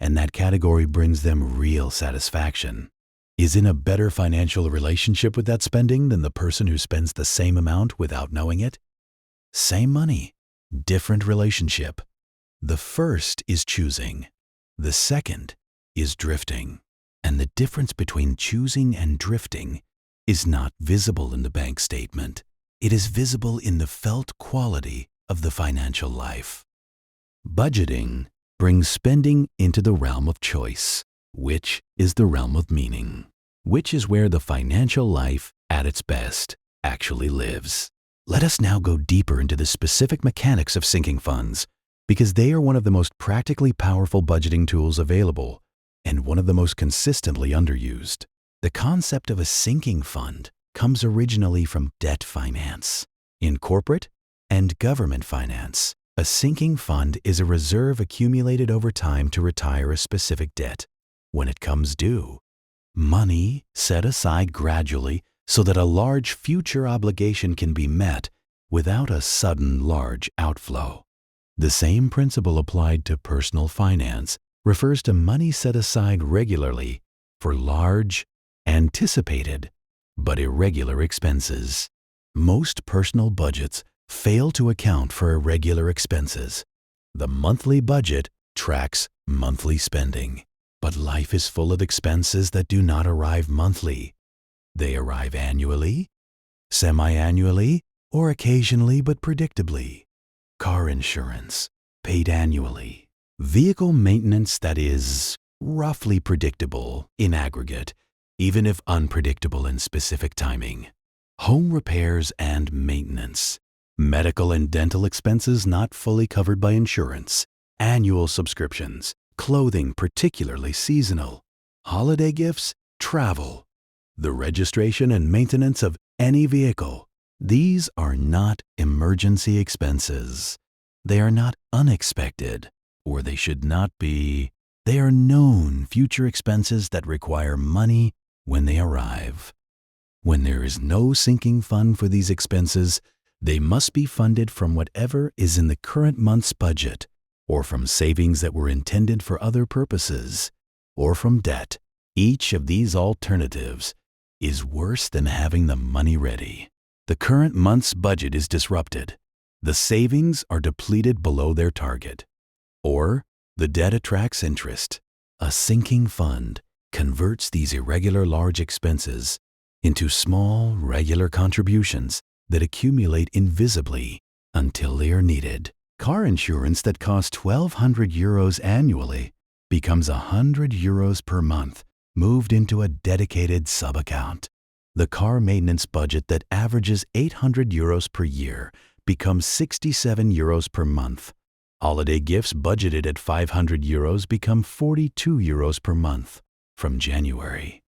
and that category brings them real satisfaction, is in a better financial relationship with that spending than the person who spends the same amount without knowing it. Same money, different relationship. The first is choosing. The second is drifting. And the difference between choosing and drifting is not visible in the bank statement. It is visible in the felt quality of the financial life. Budgeting brings spending into the realm of choice, which is the realm of meaning, which is where the financial life at its best actually lives. Let us now go deeper into the specific mechanics of sinking funds, because they are one of the most practically powerful budgeting tools available and one of the most consistently underused. The concept of a sinking fund comes originally from debt finance. In corporate and government finance, a sinking fund is a reserve accumulated over time to retire a specific debt when it comes due. Money set aside gradually so that a large future obligation can be met without a sudden large outflow. The same principle applied to personal finance refers to money set aside regularly for large, anticipated, but irregular expenses. Most personal budgets fail to account for irregular expenses. The monthly budget tracks monthly spending, but life is full of expenses that do not arrive monthly. They arrive annually, semi-annually, or occasionally but predictably. Car insurance, paid annually. Vehicle maintenance that is roughly predictable in aggregate, even if unpredictable in specific timing. Home repairs and maintenance. Medical and dental expenses not fully covered by insurance. Annual subscriptions. Clothing particularly seasonal. Holiday gifts. Travel. The registration and maintenance of any vehicle. These are not emergency expenses. They are not unexpected, or they should not be. They are known future expenses that require money when they arrive. When there is no sinking fund for these expenses, they must be funded from whatever is in the current month's budget, or from savings that were intended for other purposes, or from debt. Each of these alternatives is worse than having the money ready. The current month's budget is disrupted. The savings are depleted below their target. Or the debt attracts interest. A sinking fund converts these irregular large expenses into small, regular contributions that accumulate invisibly until they are needed. Car insurance that costs 1,200 euros annually becomes 100 euros per month, moved into a dedicated sub-account. The car maintenance budget that averages 800 euros per year becomes 67 euros per month. Holiday gifts budgeted at 500 euros become 42 euros per month from January.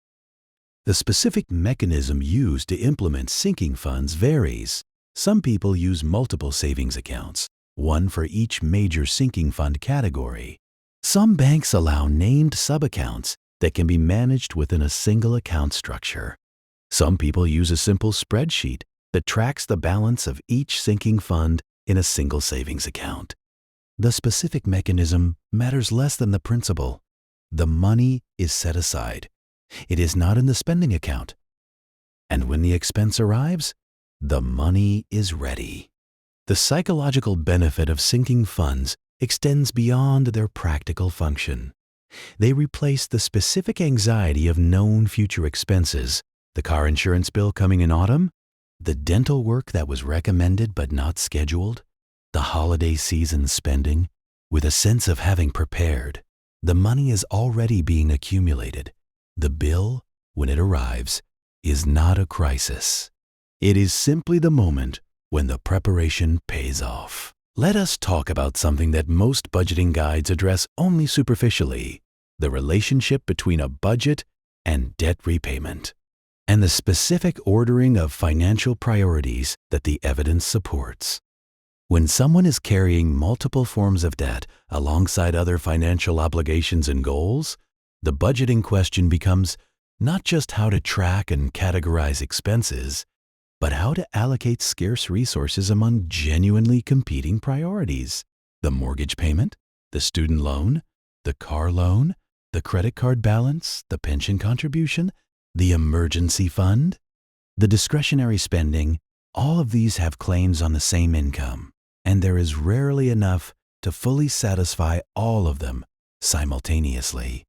The specific mechanism used to implement sinking funds varies. Some people use multiple savings accounts, one for each major sinking fund category. Some banks allow named sub-accounts that can be managed within a single account structure. Some people use a simple spreadsheet that tracks the balance of each sinking fund in a single savings account. The specific mechanism matters less than the principle. The money is set aside. It is not in the spending account. And when the expense arrives, the money is ready. The psychological benefit of sinking funds extends beyond their practical function. They replace the specific anxiety of known future expenses, the car insurance bill coming in autumn, the dental work that was recommended but not scheduled, the holiday season spending, with a sense of having prepared. The money is already being accumulated. The bill, when it arrives, is not a crisis. It is simply the moment when the preparation pays off. Let us talk about something that most budgeting guides address only superficially: the relationship between a budget and debt repayment, and the specific ordering of financial priorities that the evidence supports. When someone is carrying multiple forms of debt alongside other financial obligations and goals, the budgeting question becomes not just how to track and categorize expenses, but how to allocate scarce resources among genuinely competing priorities: the mortgage payment, the student loan, the car loan, the credit card balance, the pension contribution, the emergency fund, the discretionary spending. All of these have claims on the same income, and there is rarely enough to fully satisfy all of them simultaneously.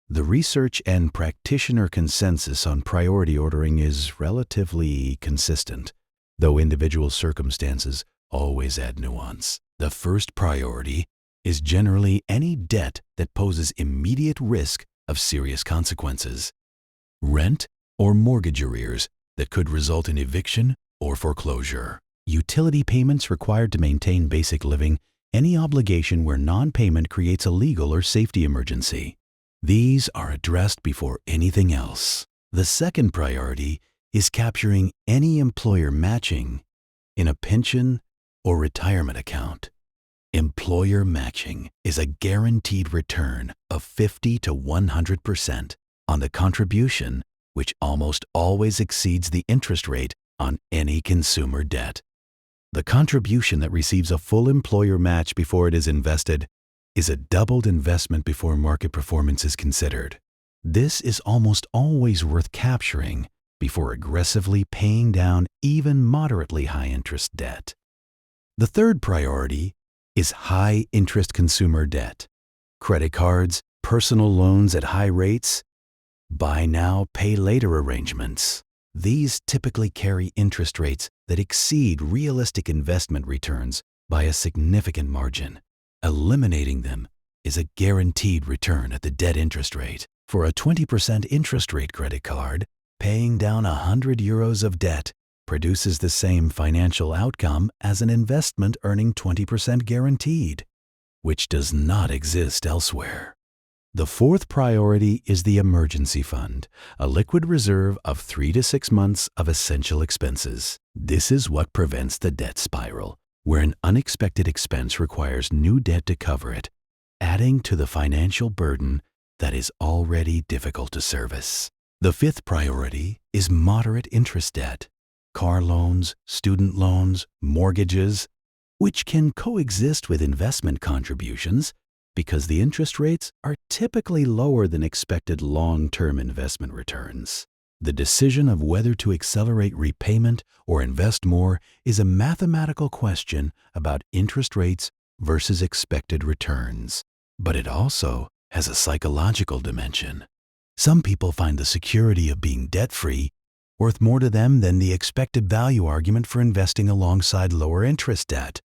The research and practitioner consensus on priority ordering is relatively consistent, though individual circumstances always add nuance. The first priority is generally any debt that poses immediate risk of serious consequences: rent or mortgage arrears that could result in eviction or foreclosure, utility payments required to maintain basic living, any obligation where non-payment creates a legal or safety emergency. These are addressed before anything else. The second priority is capturing any employer matching in a pension or retirement account. Employer matching is a guaranteed return of 50 to 100% on the contribution, which almost always exceeds the interest rate on any consumer debt. The contribution that receives a full employer match before it is invested is a doubled investment before market performance is considered. This is almost always worth capturing before aggressively paying down even moderately high-interest debt. The third priority is high-interest consumer debt: credit cards, personal loans at high rates, buy now, pay later arrangements. These typically carry interest rates that exceed realistic investment returns by a significant margin. Eliminating them is a guaranteed return at the debt interest rate. For a 20% interest rate credit card, paying down 100 euros of debt produces the same financial outcome as an investment earning 20% guaranteed, which does not exist elsewhere. The fourth priority is the emergency fund, a liquid reserve of 3 to 6 months of essential expenses. This is what prevents the debt spiral, where an unexpected expense requires new debt to cover it, adding to the financial burden that is already difficult to service. The fifth priority is moderate interest debt, car loans, student loans, mortgages, which can coexist with investment contributions because the interest rates are typically lower than expected long-term investment returns. The decision of whether to accelerate repayment or invest more is a mathematical question about interest rates versus expected returns. But it also has a psychological dimension. Some people find the security of being debt-free worth more to them than the expected value argument for investing alongside lower interest debt.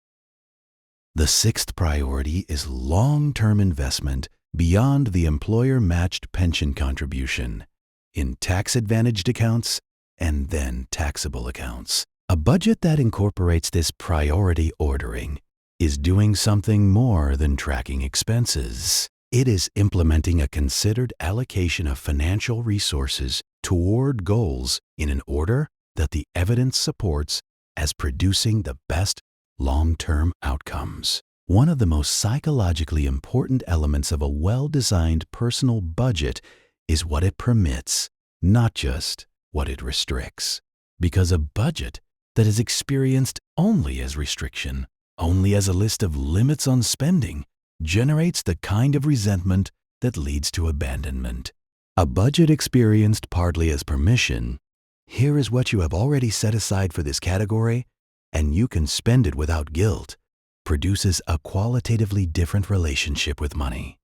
The sixth priority is long-term investment beyond the employer-matched pension contribution in tax-advantaged accounts and then taxable accounts. A budget that incorporates this priority ordering is doing something more than tracking expenses. It is implementing a considered allocation of financial resources toward goals in an order that the evidence supports as producing the best long-term outcomes. One of the most psychologically important elements of a well-designed personal budget is what it permits, not just what it restricts. Because a budget that is experienced only as restriction, only as a list of limits on spending, generates the kind of resentment that leads to abandonment. A budget experienced partly as permission, here is what you have already set aside for this category, and you can spend it without guilt, produces a qualitatively different relationship with money.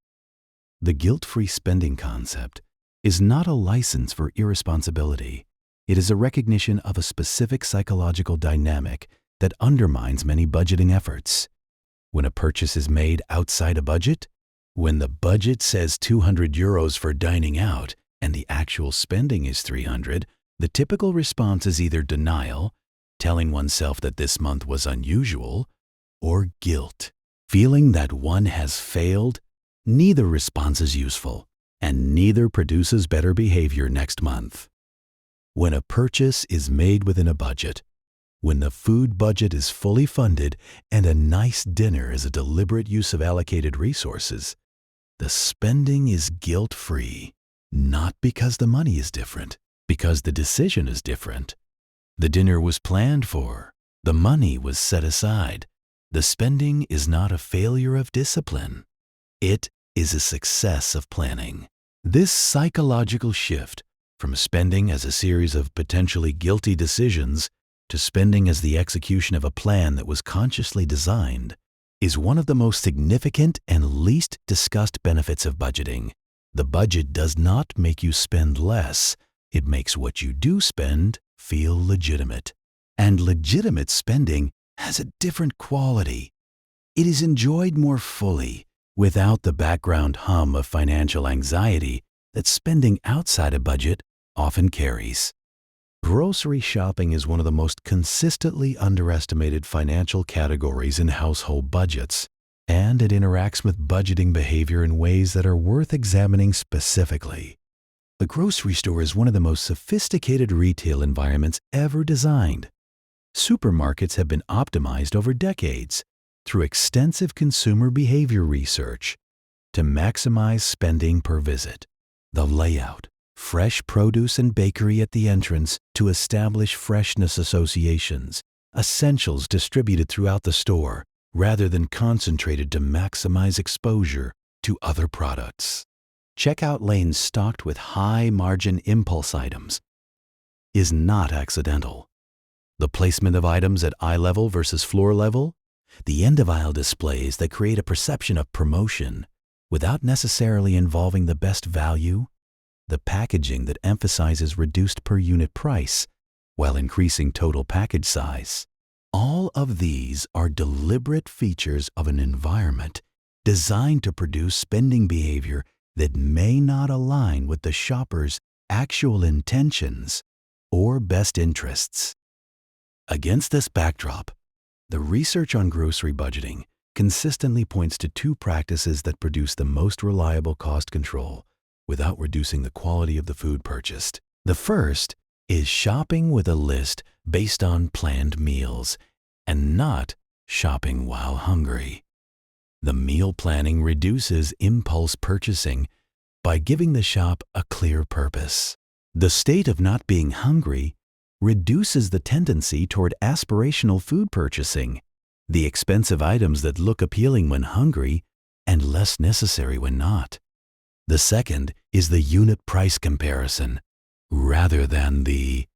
The guilt-free spending concept is not a license for irresponsibility. It is a recognition of a specific psychological dynamic that undermines many budgeting efforts. When a purchase is made outside a budget, when the budget says 200 euros for dining out and the actual spending is 300, the typical response is either denial, telling oneself that this month was unusual, or guilt, feeling that one has failed. Neither response is useful, and neither produces better behavior next month. When a purchase is made within a budget, when the food budget is fully funded and a nice dinner is a deliberate use of allocated resources, the spending is guilt-free, not because the money is different, because the decision is different. The dinner was planned for, the money was set aside. The spending is not a failure of discipline. It is a success of planning. This psychological shift from spending as a series of potentially guilty decisions to spending as the execution of a plan that was consciously designed is one of the most significant and least discussed benefits of budgeting. The budget does not make you spend less. It makes what you do spend feel legitimate. And legitimate spending has a different quality. It is enjoyed more fully without the background hum of financial anxiety that spending outside a budget often carries. Grocery shopping is one of the most consistently underestimated financial categories in household budgets, and it interacts with budgeting behavior in ways that are worth examining specifically. The grocery store is one of the most sophisticated retail environments ever designed. Supermarkets have been optimized over decades through extensive consumer behavior research to maximize spending per visit. The layout, fresh produce and bakery at the entrance to establish freshness associations, essentials distributed throughout the store rather than concentrated to maximize exposure to other products. Checkout lanes stocked with high-margin impulse items is not accidental. The placement of items at eye level versus floor level, the end-of-aisle displays that create a perception of promotion without necessarily involving the best value, the packaging that emphasizes reduced per-unit price while increasing total package size. All of these are deliberate features of an environment designed to produce spending behavior that may not align with the shopper's actual intentions or best interests. Against this backdrop, the research on grocery budgeting consistently points to two practices that produce the most reliable cost control without reducing the quality of the food purchased. The first is shopping with a list based on planned meals and not shopping while hungry. The meal planning reduces impulse purchasing by giving the shop a clear purpose. The state of not being hungry reduces the tendency toward aspirational food purchasing, the expensive items that look appealing when hungry and less necessary when not. The second is the unit price comparison, rather than the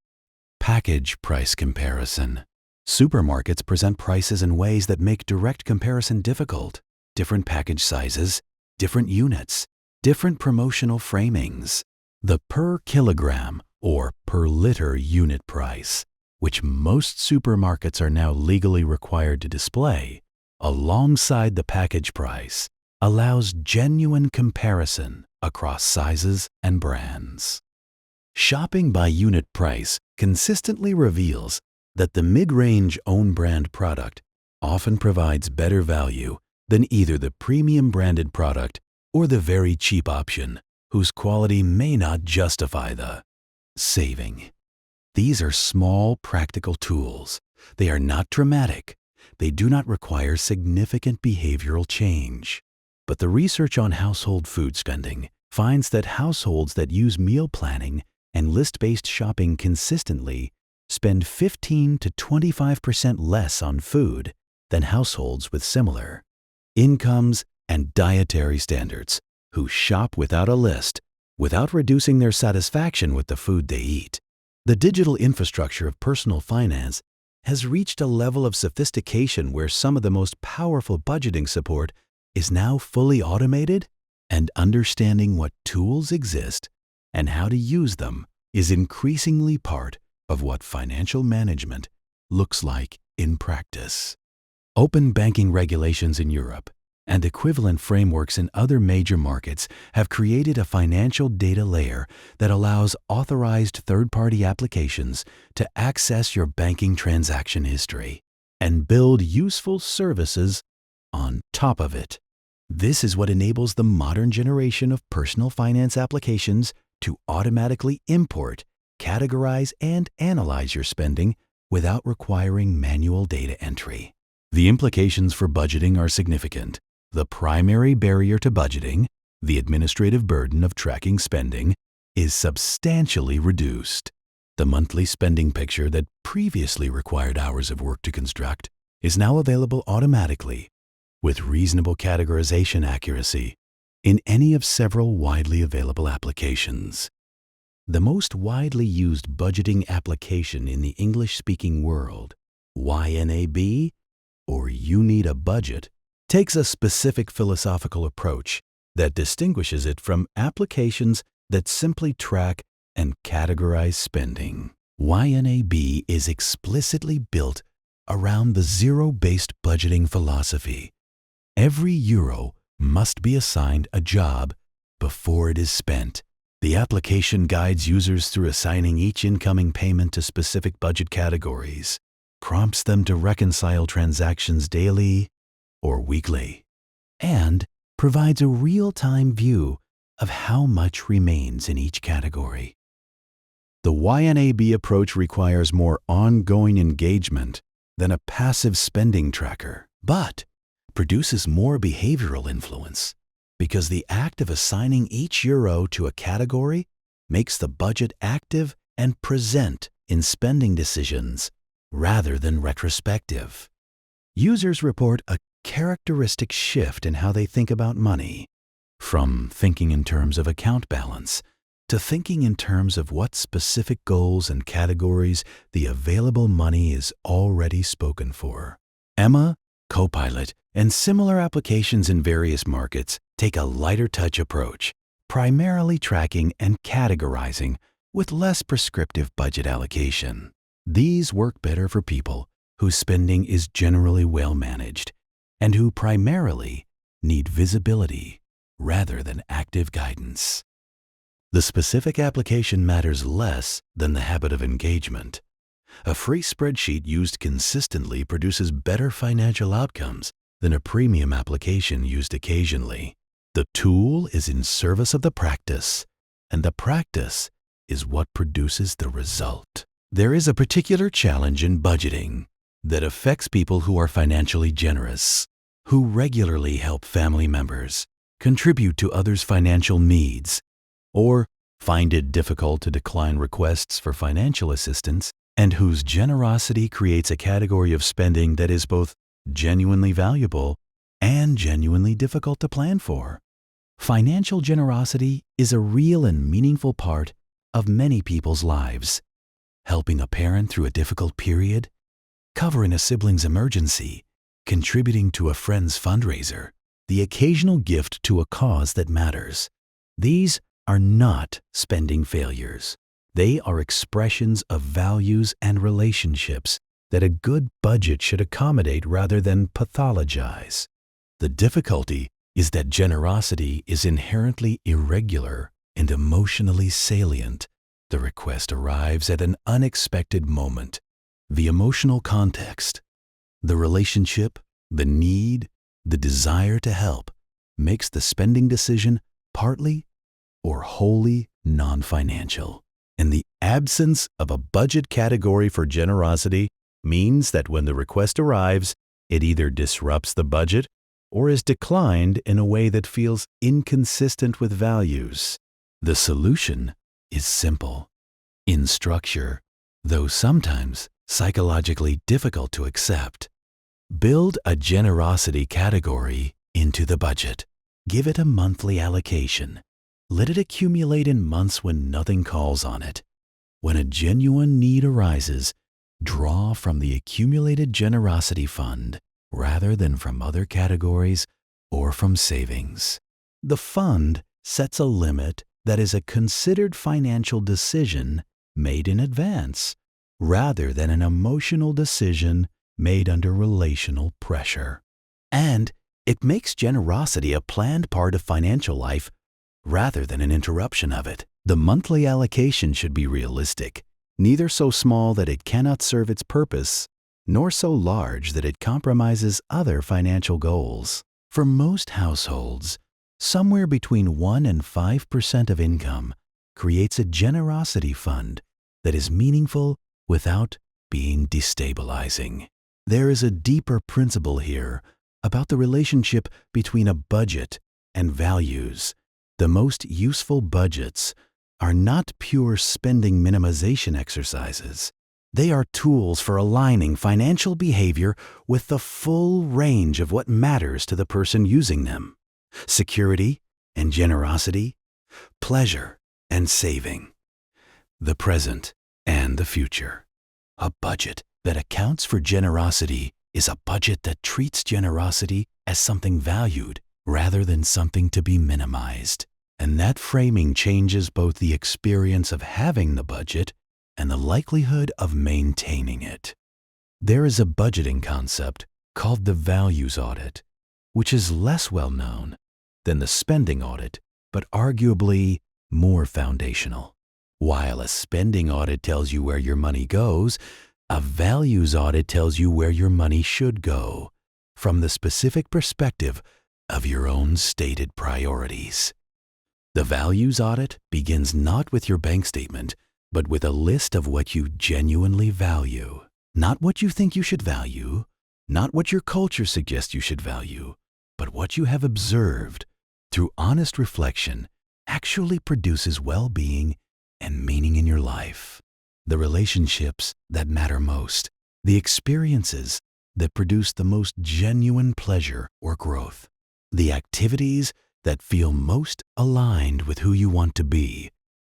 package price comparison. Supermarkets present prices in ways that make direct comparison difficult. Different package sizes, different units, different promotional framings. The per kilogram or per liter unit price, which most supermarkets are now legally required to display, alongside the package price, allows genuine comparison across sizes and brands. Shopping by unit price consistently reveals that the mid-range own-brand product often provides better value than either the premium branded product or the very cheap option, whose quality may not justify the saving. These are small, practical tools. They are not dramatic. They do not require significant behavioral change. But the research on household food spending finds that households that use meal planning and list-based shopping consistently spend 15 to 25% less on food than households with similar incomes and dietary standards who shop without a list, without reducing their satisfaction with the food they eat. The digital infrastructure of personal finance has reached a level of sophistication where some of the most powerful budgeting support is now fully automated, and understanding what tools exist and how to use them is increasingly part of what financial management looks like in practice. Open banking regulations in Europe and equivalent frameworks in other major markets have created a financial data layer that allows authorized third-party applications to access your banking transaction history and build useful services on top of it. This is what enables the modern generation of personal finance applications to automatically import, categorize, and analyze your spending without requiring manual data entry. The implications for budgeting are significant. The primary barrier to budgeting, the administrative burden of tracking spending, is substantially reduced. The monthly spending picture that previously required hours of work to construct is now available automatically, with reasonable categorization accuracy, in any of several widely available applications. The most widely used budgeting application in the English-speaking world, YNAB, or You Need a Budget, takes a specific philosophical approach that distinguishes it from applications that simply track and categorize spending. YNAB is explicitly built around the zero-based budgeting philosophy. Every euro must be assigned a job before it is spent. The application guides users through assigning each incoming payment to specific budget categories, prompts them to reconcile transactions daily or weekly, and provides a real-time view of how much remains in each category. The YNAB approach requires more ongoing engagement than a passive spending tracker, but produces more behavioral influence because the act of assigning each euro to a category makes the budget active and present in spending decisions rather than retrospective. Users report a characteristic shift in how they think about money, from thinking in terms of account balance to thinking in terms of what specific goals and categories the available money is already spoken for. Emma, Copilot, and similar applications in various markets take a lighter touch approach, primarily tracking and categorizing with less prescriptive budget allocation. These work better for people whose spending is generally well managed and who primarily need visibility rather than active guidance. The specific application matters less than the habit of engagement. A free spreadsheet used consistently produces better financial outcomes than a premium application used occasionally. The tool is in service of the practice, and the practice is what produces the result. There is a particular challenge in budgeting that affects people who are financially generous, who regularly help family members, contribute to others' financial needs, or find it difficult to decline requests for financial assistance, and whose generosity creates a category of spending that is both genuinely valuable and genuinely difficult to plan for. Financial generosity is a real and meaningful part of many people's lives. Helping a parent through a difficult period, covering a sibling's emergency, contributing to a friend's fundraiser, the occasional gift to a cause that matters. These are not spending failures. They are expressions of values and relationships that a good budget should accommodate rather than pathologize. The difficulty is that generosity is inherently irregular and emotionally salient. The request arrives at an unexpected moment. The emotional context, the relationship, the need, the desire to help makes the spending decision partly or wholly non-financial. And the absence of a budget category for generosity means that when the request arrives, it either disrupts the budget or is declined in a way that feels inconsistent with values. The solution is simple. In structure, though sometimes psychologically difficult to accept, build a generosity category into the budget. Give it a monthly allocation. Let it accumulate in months when nothing calls on it. When a genuine need arises, draw from the accumulated generosity fund rather than from other categories or from savings. The fund sets a limit that is a considered financial decision made in advance, rather than an emotional decision made under relational pressure. And it makes generosity a planned part of financial life rather than an interruption of it. The monthly allocation should be realistic, neither so small that it cannot serve its purpose, nor so large that it compromises other financial goals. For most households, somewhere between 1 and 5% of income creates a generosity fund that is meaningful without being destabilizing. There is a deeper principle here about the relationship between a budget and values. The most useful budgets are not pure spending minimization exercises. They are tools for aligning financial behavior with the full range of what matters to the person using them: security and generosity, pleasure and saving, the present and the future. A budget that accounts for generosity is a budget that treats generosity as something valued rather than something to be minimized. And that framing changes both the experience of having the budget and the likelihood of maintaining it. There is a budgeting concept called the values audit, which is less well known than the spending audit, but arguably more foundational. While a spending audit tells you where your money goes, a values audit tells you where your money should go, from the specific perspective of your own stated priorities. The values audit begins not with your bank statement, but with a list of what you genuinely value. Not what you think you should value, not what your culture suggests you should value, but what you have observed through honest reflection actually produces well-being and meaning in your life. The relationships that matter most, the experiences that produce the most genuine pleasure or growth, the activities that feel most aligned with who you want to be,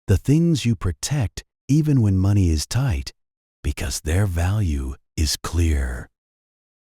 the things you protect even when money is tight, because their value is clear.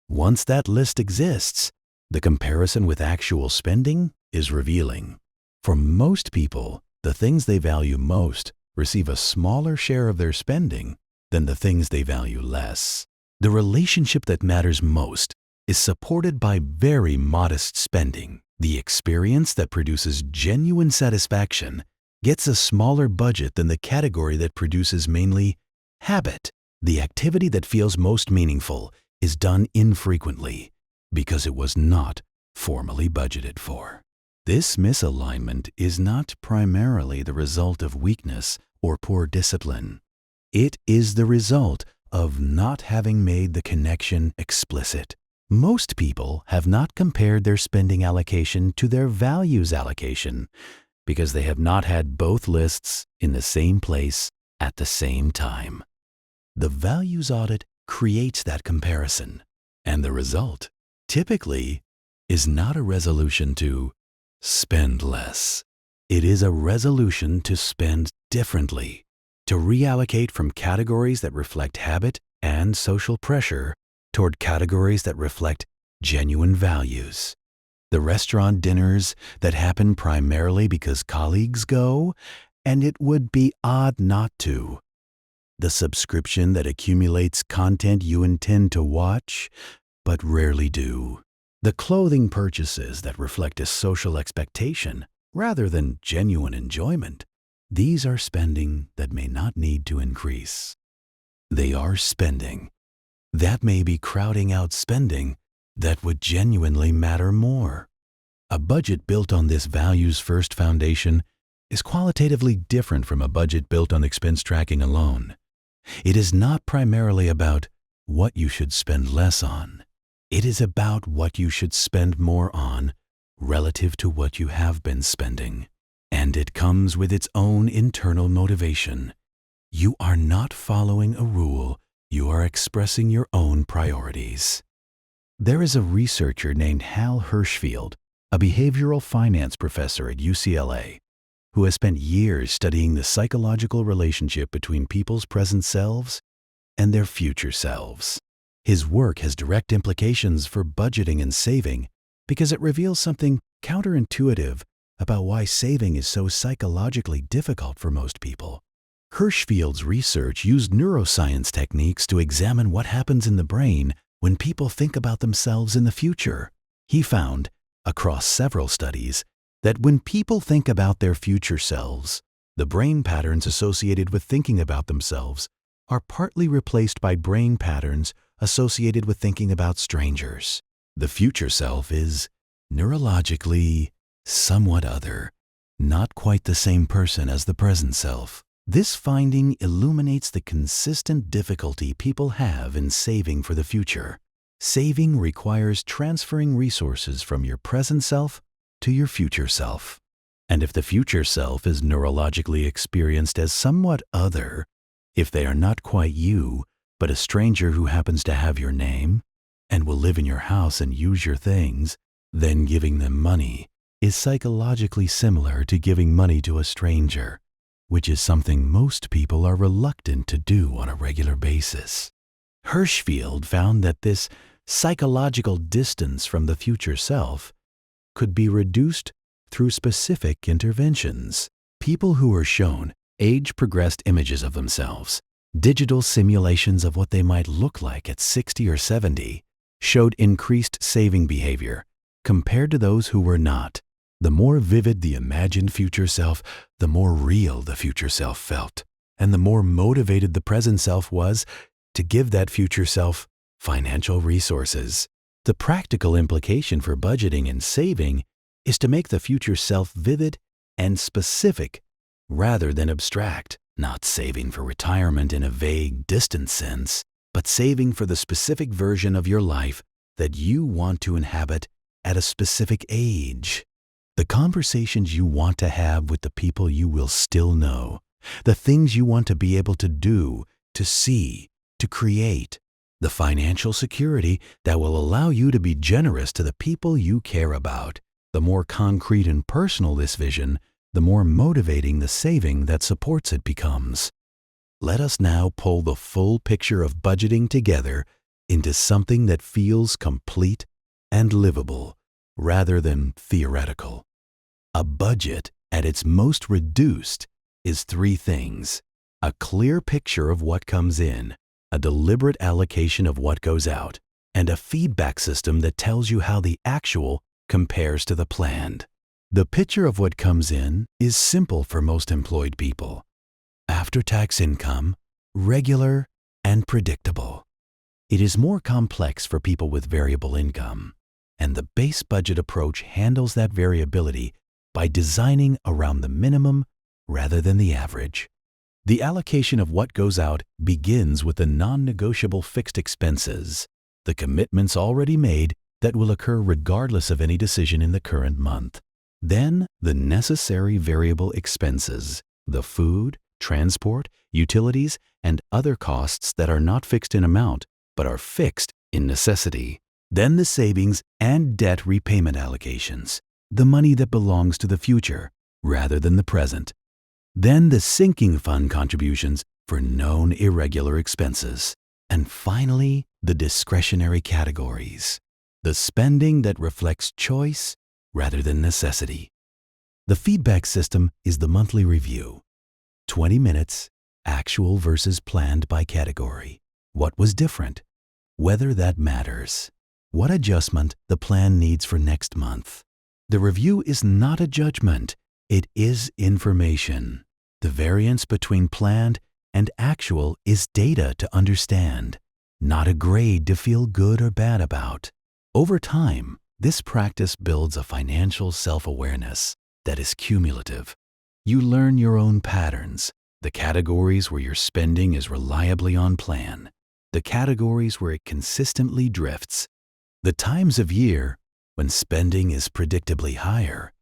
Once that list exists, the comparison with actual spending is revealing. For most people, the things they value most receive a smaller share of their spending than the things they value less. The relationship that matters most is supported by very modest spending. The experience that produces genuine satisfaction gets a smaller budget than the category that produces mainly habit. The activity that feels most meaningful is done infrequently because it was not formally budgeted for. This misalignment is not primarily the result of weakness or poor discipline. It is the result of not having made the connection explicit. Most people have not compared their spending allocation to their values allocation because they have not had both lists in the same place at the same time. The values audit creates that comparison, and the result, typically, is not a resolution to spend less. It is a resolution to spend differently, to reallocate from categories that reflect habit and social pressure toward categories that reflect genuine values. The restaurant dinners that happen primarily because colleagues go, and it would be odd not to. The subscription that accumulates content you intend to watch, but rarely do. The clothing purchases that reflect a social expectation rather than genuine enjoyment. These are spending that may not need to increase. They are spending that may be crowding out spending that would genuinely matter more. A budget built on this values-first foundation is qualitatively different from a budget built on expense tracking alone. It is not primarily about what you should spend less on. It is about what you should spend more on relative to what you have been spending. And it comes with its own internal motivation. You are not following a rule, you are expressing your own priorities. There is a researcher named Hal Hershfield, a behavioral finance professor at UCLA, who has spent years studying the psychological relationship between people's present selves and their future selves. His work has direct implications for budgeting and saving because it reveals something counterintuitive about why saving is so psychologically difficult for most people. Hirschfield's research used neuroscience techniques to examine what happens in the brain when people think about themselves in the future. He found, across several studies, that when people think about their future selves, the brain patterns associated with thinking about themselves are partly replaced by brain patterns associated with thinking about strangers. The future self is neurologically somewhat other, not quite the same person as the present self. This finding illuminates the consistent difficulty people have in saving for the future. Saving requires transferring resources from your present self to your future self. And if the future self is neurologically experienced as somewhat other, if they are not quite you, but a stranger who happens to have your name and will live in your house and use your things, then giving them money is psychologically similar to giving money to a stranger, which is something most people are reluctant to do on a regular basis. Hirschfield found that this psychological distance from the future self could be reduced through specific interventions. People who are shown age-progressed images of themselves, digital simulations of what they might look like at 60 or 70, showed increased saving behavior compared to those who were not. The more vivid the imagined future self, the more real the future self felt, and the more motivated the present self was to give that future self financial resources. The practical implication for budgeting and saving is to make the future self vivid and specific rather than abstract, not saving for retirement in a vague, distant sense, but saving for the specific version of your life that you want to inhabit at a specific age. The conversations you want to have with the people you will still know, the things you want to be able to do, to see, to create, the financial security that will allow you to be generous to the people you care about. The more concrete and personal this vision, the more motivating the saving that supports it becomes. Let us now pull the full picture of budgeting together into something that feels complete and livable, rather than theoretical. A budget, at its most reduced, is three things: a clear picture of what comes in, a deliberate allocation of what goes out, and a feedback system that tells you how the actual compares to the planned. The picture of what comes in is simple for most employed people: after-tax income, regular, and predictable. It is more complex for people with variable income, and the base budget approach handles that variability by designing around the minimum rather than the average. The allocation of what goes out begins with the non-negotiable fixed expenses, the commitments already made that will occur regardless of any decision in the current month. Then the necessary variable expenses, the food, transport, utilities, and other costs that are not fixed in amount, but are fixed in necessity. Then the savings and debt repayment allocations, the money that belongs to the future rather than the present. Then the sinking fund contributions for known irregular expenses. And finally, the discretionary categories, the spending that reflects choice rather than necessity. The feedback system is the monthly review. 20 minutes, actual versus planned by category. What was different? Whether that matters. What adjustment the plan needs for next month. The review is not a judgment. It is information. The variance between planned and actual is data to understand, not a grade to feel good or bad about. Over time, this practice builds a financial self-awareness that is cumulative. You learn your own patterns, the categories where your spending is reliably on plan, the categories where it consistently drifts, the times of year when spending is predictably higher,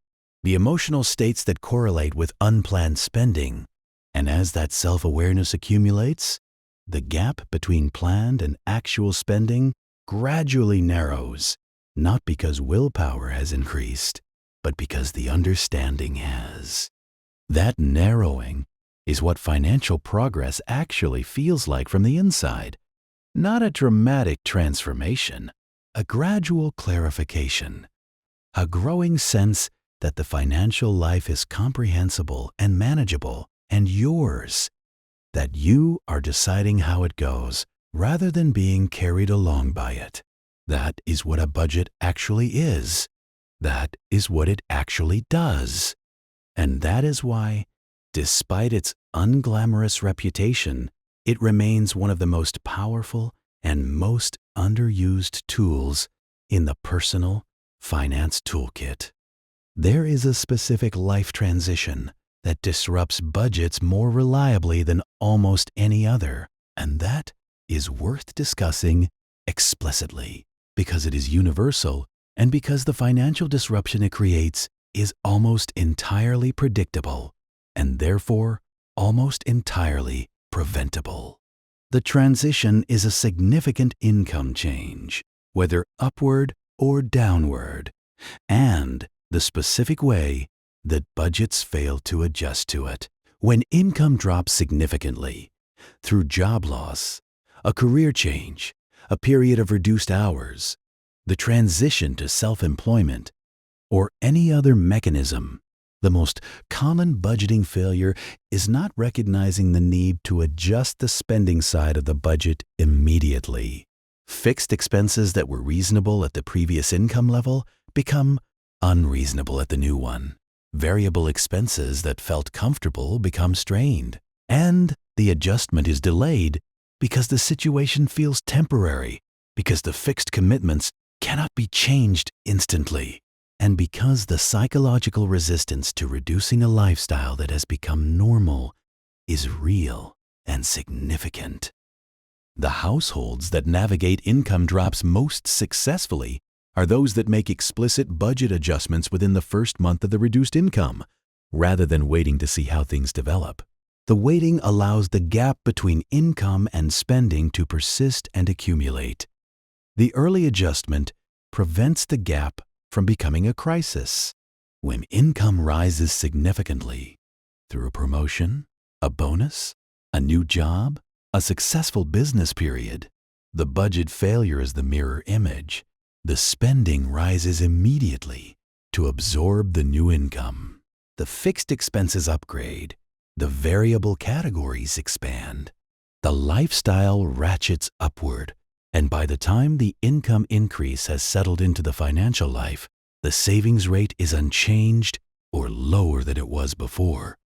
the emotional states that correlate with unplanned spending, and as that self-awareness accumulates, the gap between planned and actual spending gradually narrows, not because willpower has increased, but because the understanding has. That narrowing is what financial progress actually feels like from the inside. Not a dramatic transformation, a gradual clarification, a growing sense that the financial life is comprehensible and manageable and yours, that you are deciding how it goes rather than being carried along by it. That is what a budget actually is. That is what it actually does. And that is why, despite its unglamorous reputation, it remains one of the most powerful and most underused tools in the personal finance toolkit. There is a specific life transition that disrupts budgets more reliably than almost any other, and that is worth discussing explicitly because it is universal and because the financial disruption it creates is almost entirely predictable and therefore almost entirely preventable. The transition is a significant income change, whether upward or downward, and the specific way that budgets fail to adjust to it. When income drops significantly through job loss, a career change, a period of reduced hours, the transition to self-employment, or any other mechanism, the most common budgeting failure is not recognizing the need to adjust the spending side of the budget immediately. Fixed expenses that were reasonable at the previous income level become unreasonable at the new one. Variable expenses that felt comfortable become strained. And the adjustment is delayed because the situation feels temporary, because the fixed commitments cannot be changed instantly, and because the psychological resistance to reducing a lifestyle that has become normal is real and significant. The households that navigate income drops most successfully are those that make explicit budget adjustments within the first month of the reduced income, rather than waiting to see how things develop. The waiting allows the gap between income and spending to persist and accumulate. The early adjustment prevents the gap from becoming a crisis. When income rises significantly through a promotion, a bonus, a new job, a successful business period, the budget failure is the mirror image. The spending rises immediately to absorb the new income. The fixed expenses upgrade. The variable categories expand. The lifestyle ratchets upward. And by the time the income increase has settled into the financial life, the savings rate is unchanged or lower than it was before.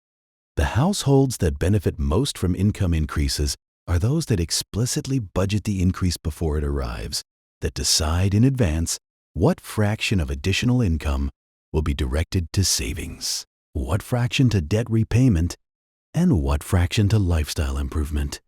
The households that benefit most from income increases are those that explicitly budget the increase before it arrives, that decide in advance what fraction of additional income will be directed to savings, what fraction to debt repayment, and what fraction to lifestyle improvement.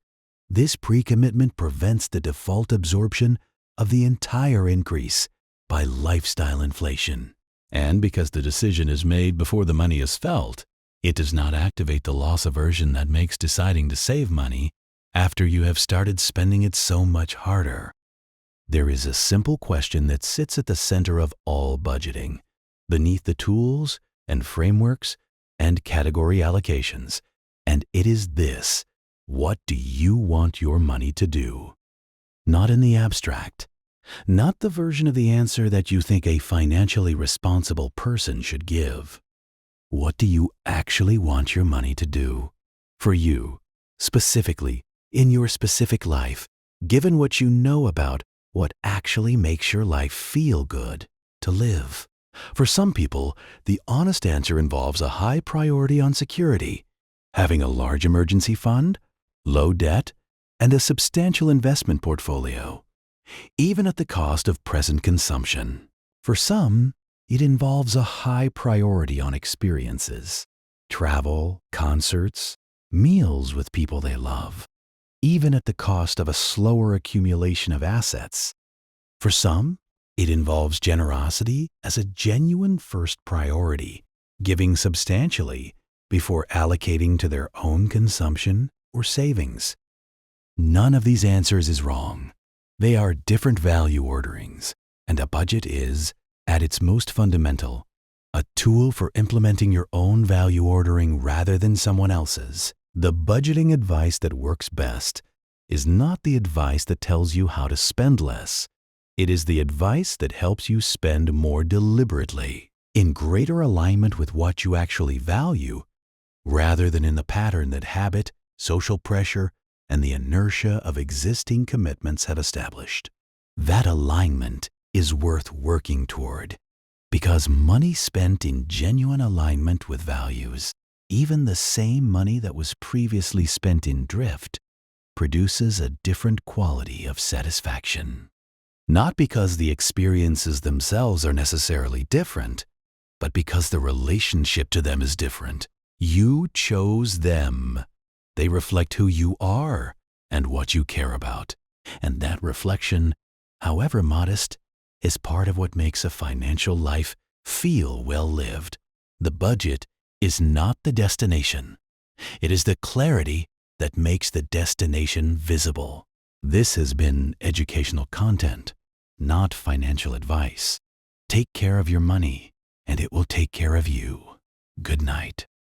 This pre-commitment prevents the default absorption of the entire increase by lifestyle inflation. And because the decision is made before the money is felt, it does not activate the loss aversion that makes deciding to save money after you have started spending it so much harder. There is a simple question that sits at the center of all budgeting, beneath the tools and frameworks and category allocations, and it is this: what do you want your money to do? Not in the abstract, not the version of the answer that you think a financially responsible person should give. What do you actually want your money to do? For you, specifically, in your specific life, given what you know about what actually makes your life feel good to live. For some people, the honest answer involves a high priority on security, having a large emergency fund, low debt, and a substantial investment portfolio, even at the cost of present consumption. For some, it involves a high priority on experiences, travel, concerts, meals with people they love, even at the cost of a slower accumulation of assets. For some, it involves generosity as a genuine first priority, giving substantially before allocating to their own consumption or savings. None of these answers is wrong. They are different value orderings, and a budget is, at its most fundamental, a tool for implementing your own value ordering rather than someone else's. The budgeting advice that works best is not the advice that tells you how to spend less. It is the advice that helps you spend more deliberately, in greater alignment with what you actually value, rather than in the pattern that habit, social pressure, and the inertia of existing commitments have established. That alignment is worth working toward, because money spent in genuine alignment with values, even the same money that was previously spent in drift, produces a different quality of satisfaction. Not because the experiences themselves are necessarily different, but because the relationship to them is different. You chose them. They reflect who you are and what you care about. And that reflection, however modest, is part of what makes a financial life feel well lived. The budget is not the destination. It is the clarity that makes the destination visible. This has been educational content, not financial advice. Take care of your money, and it will take care of you. Good night.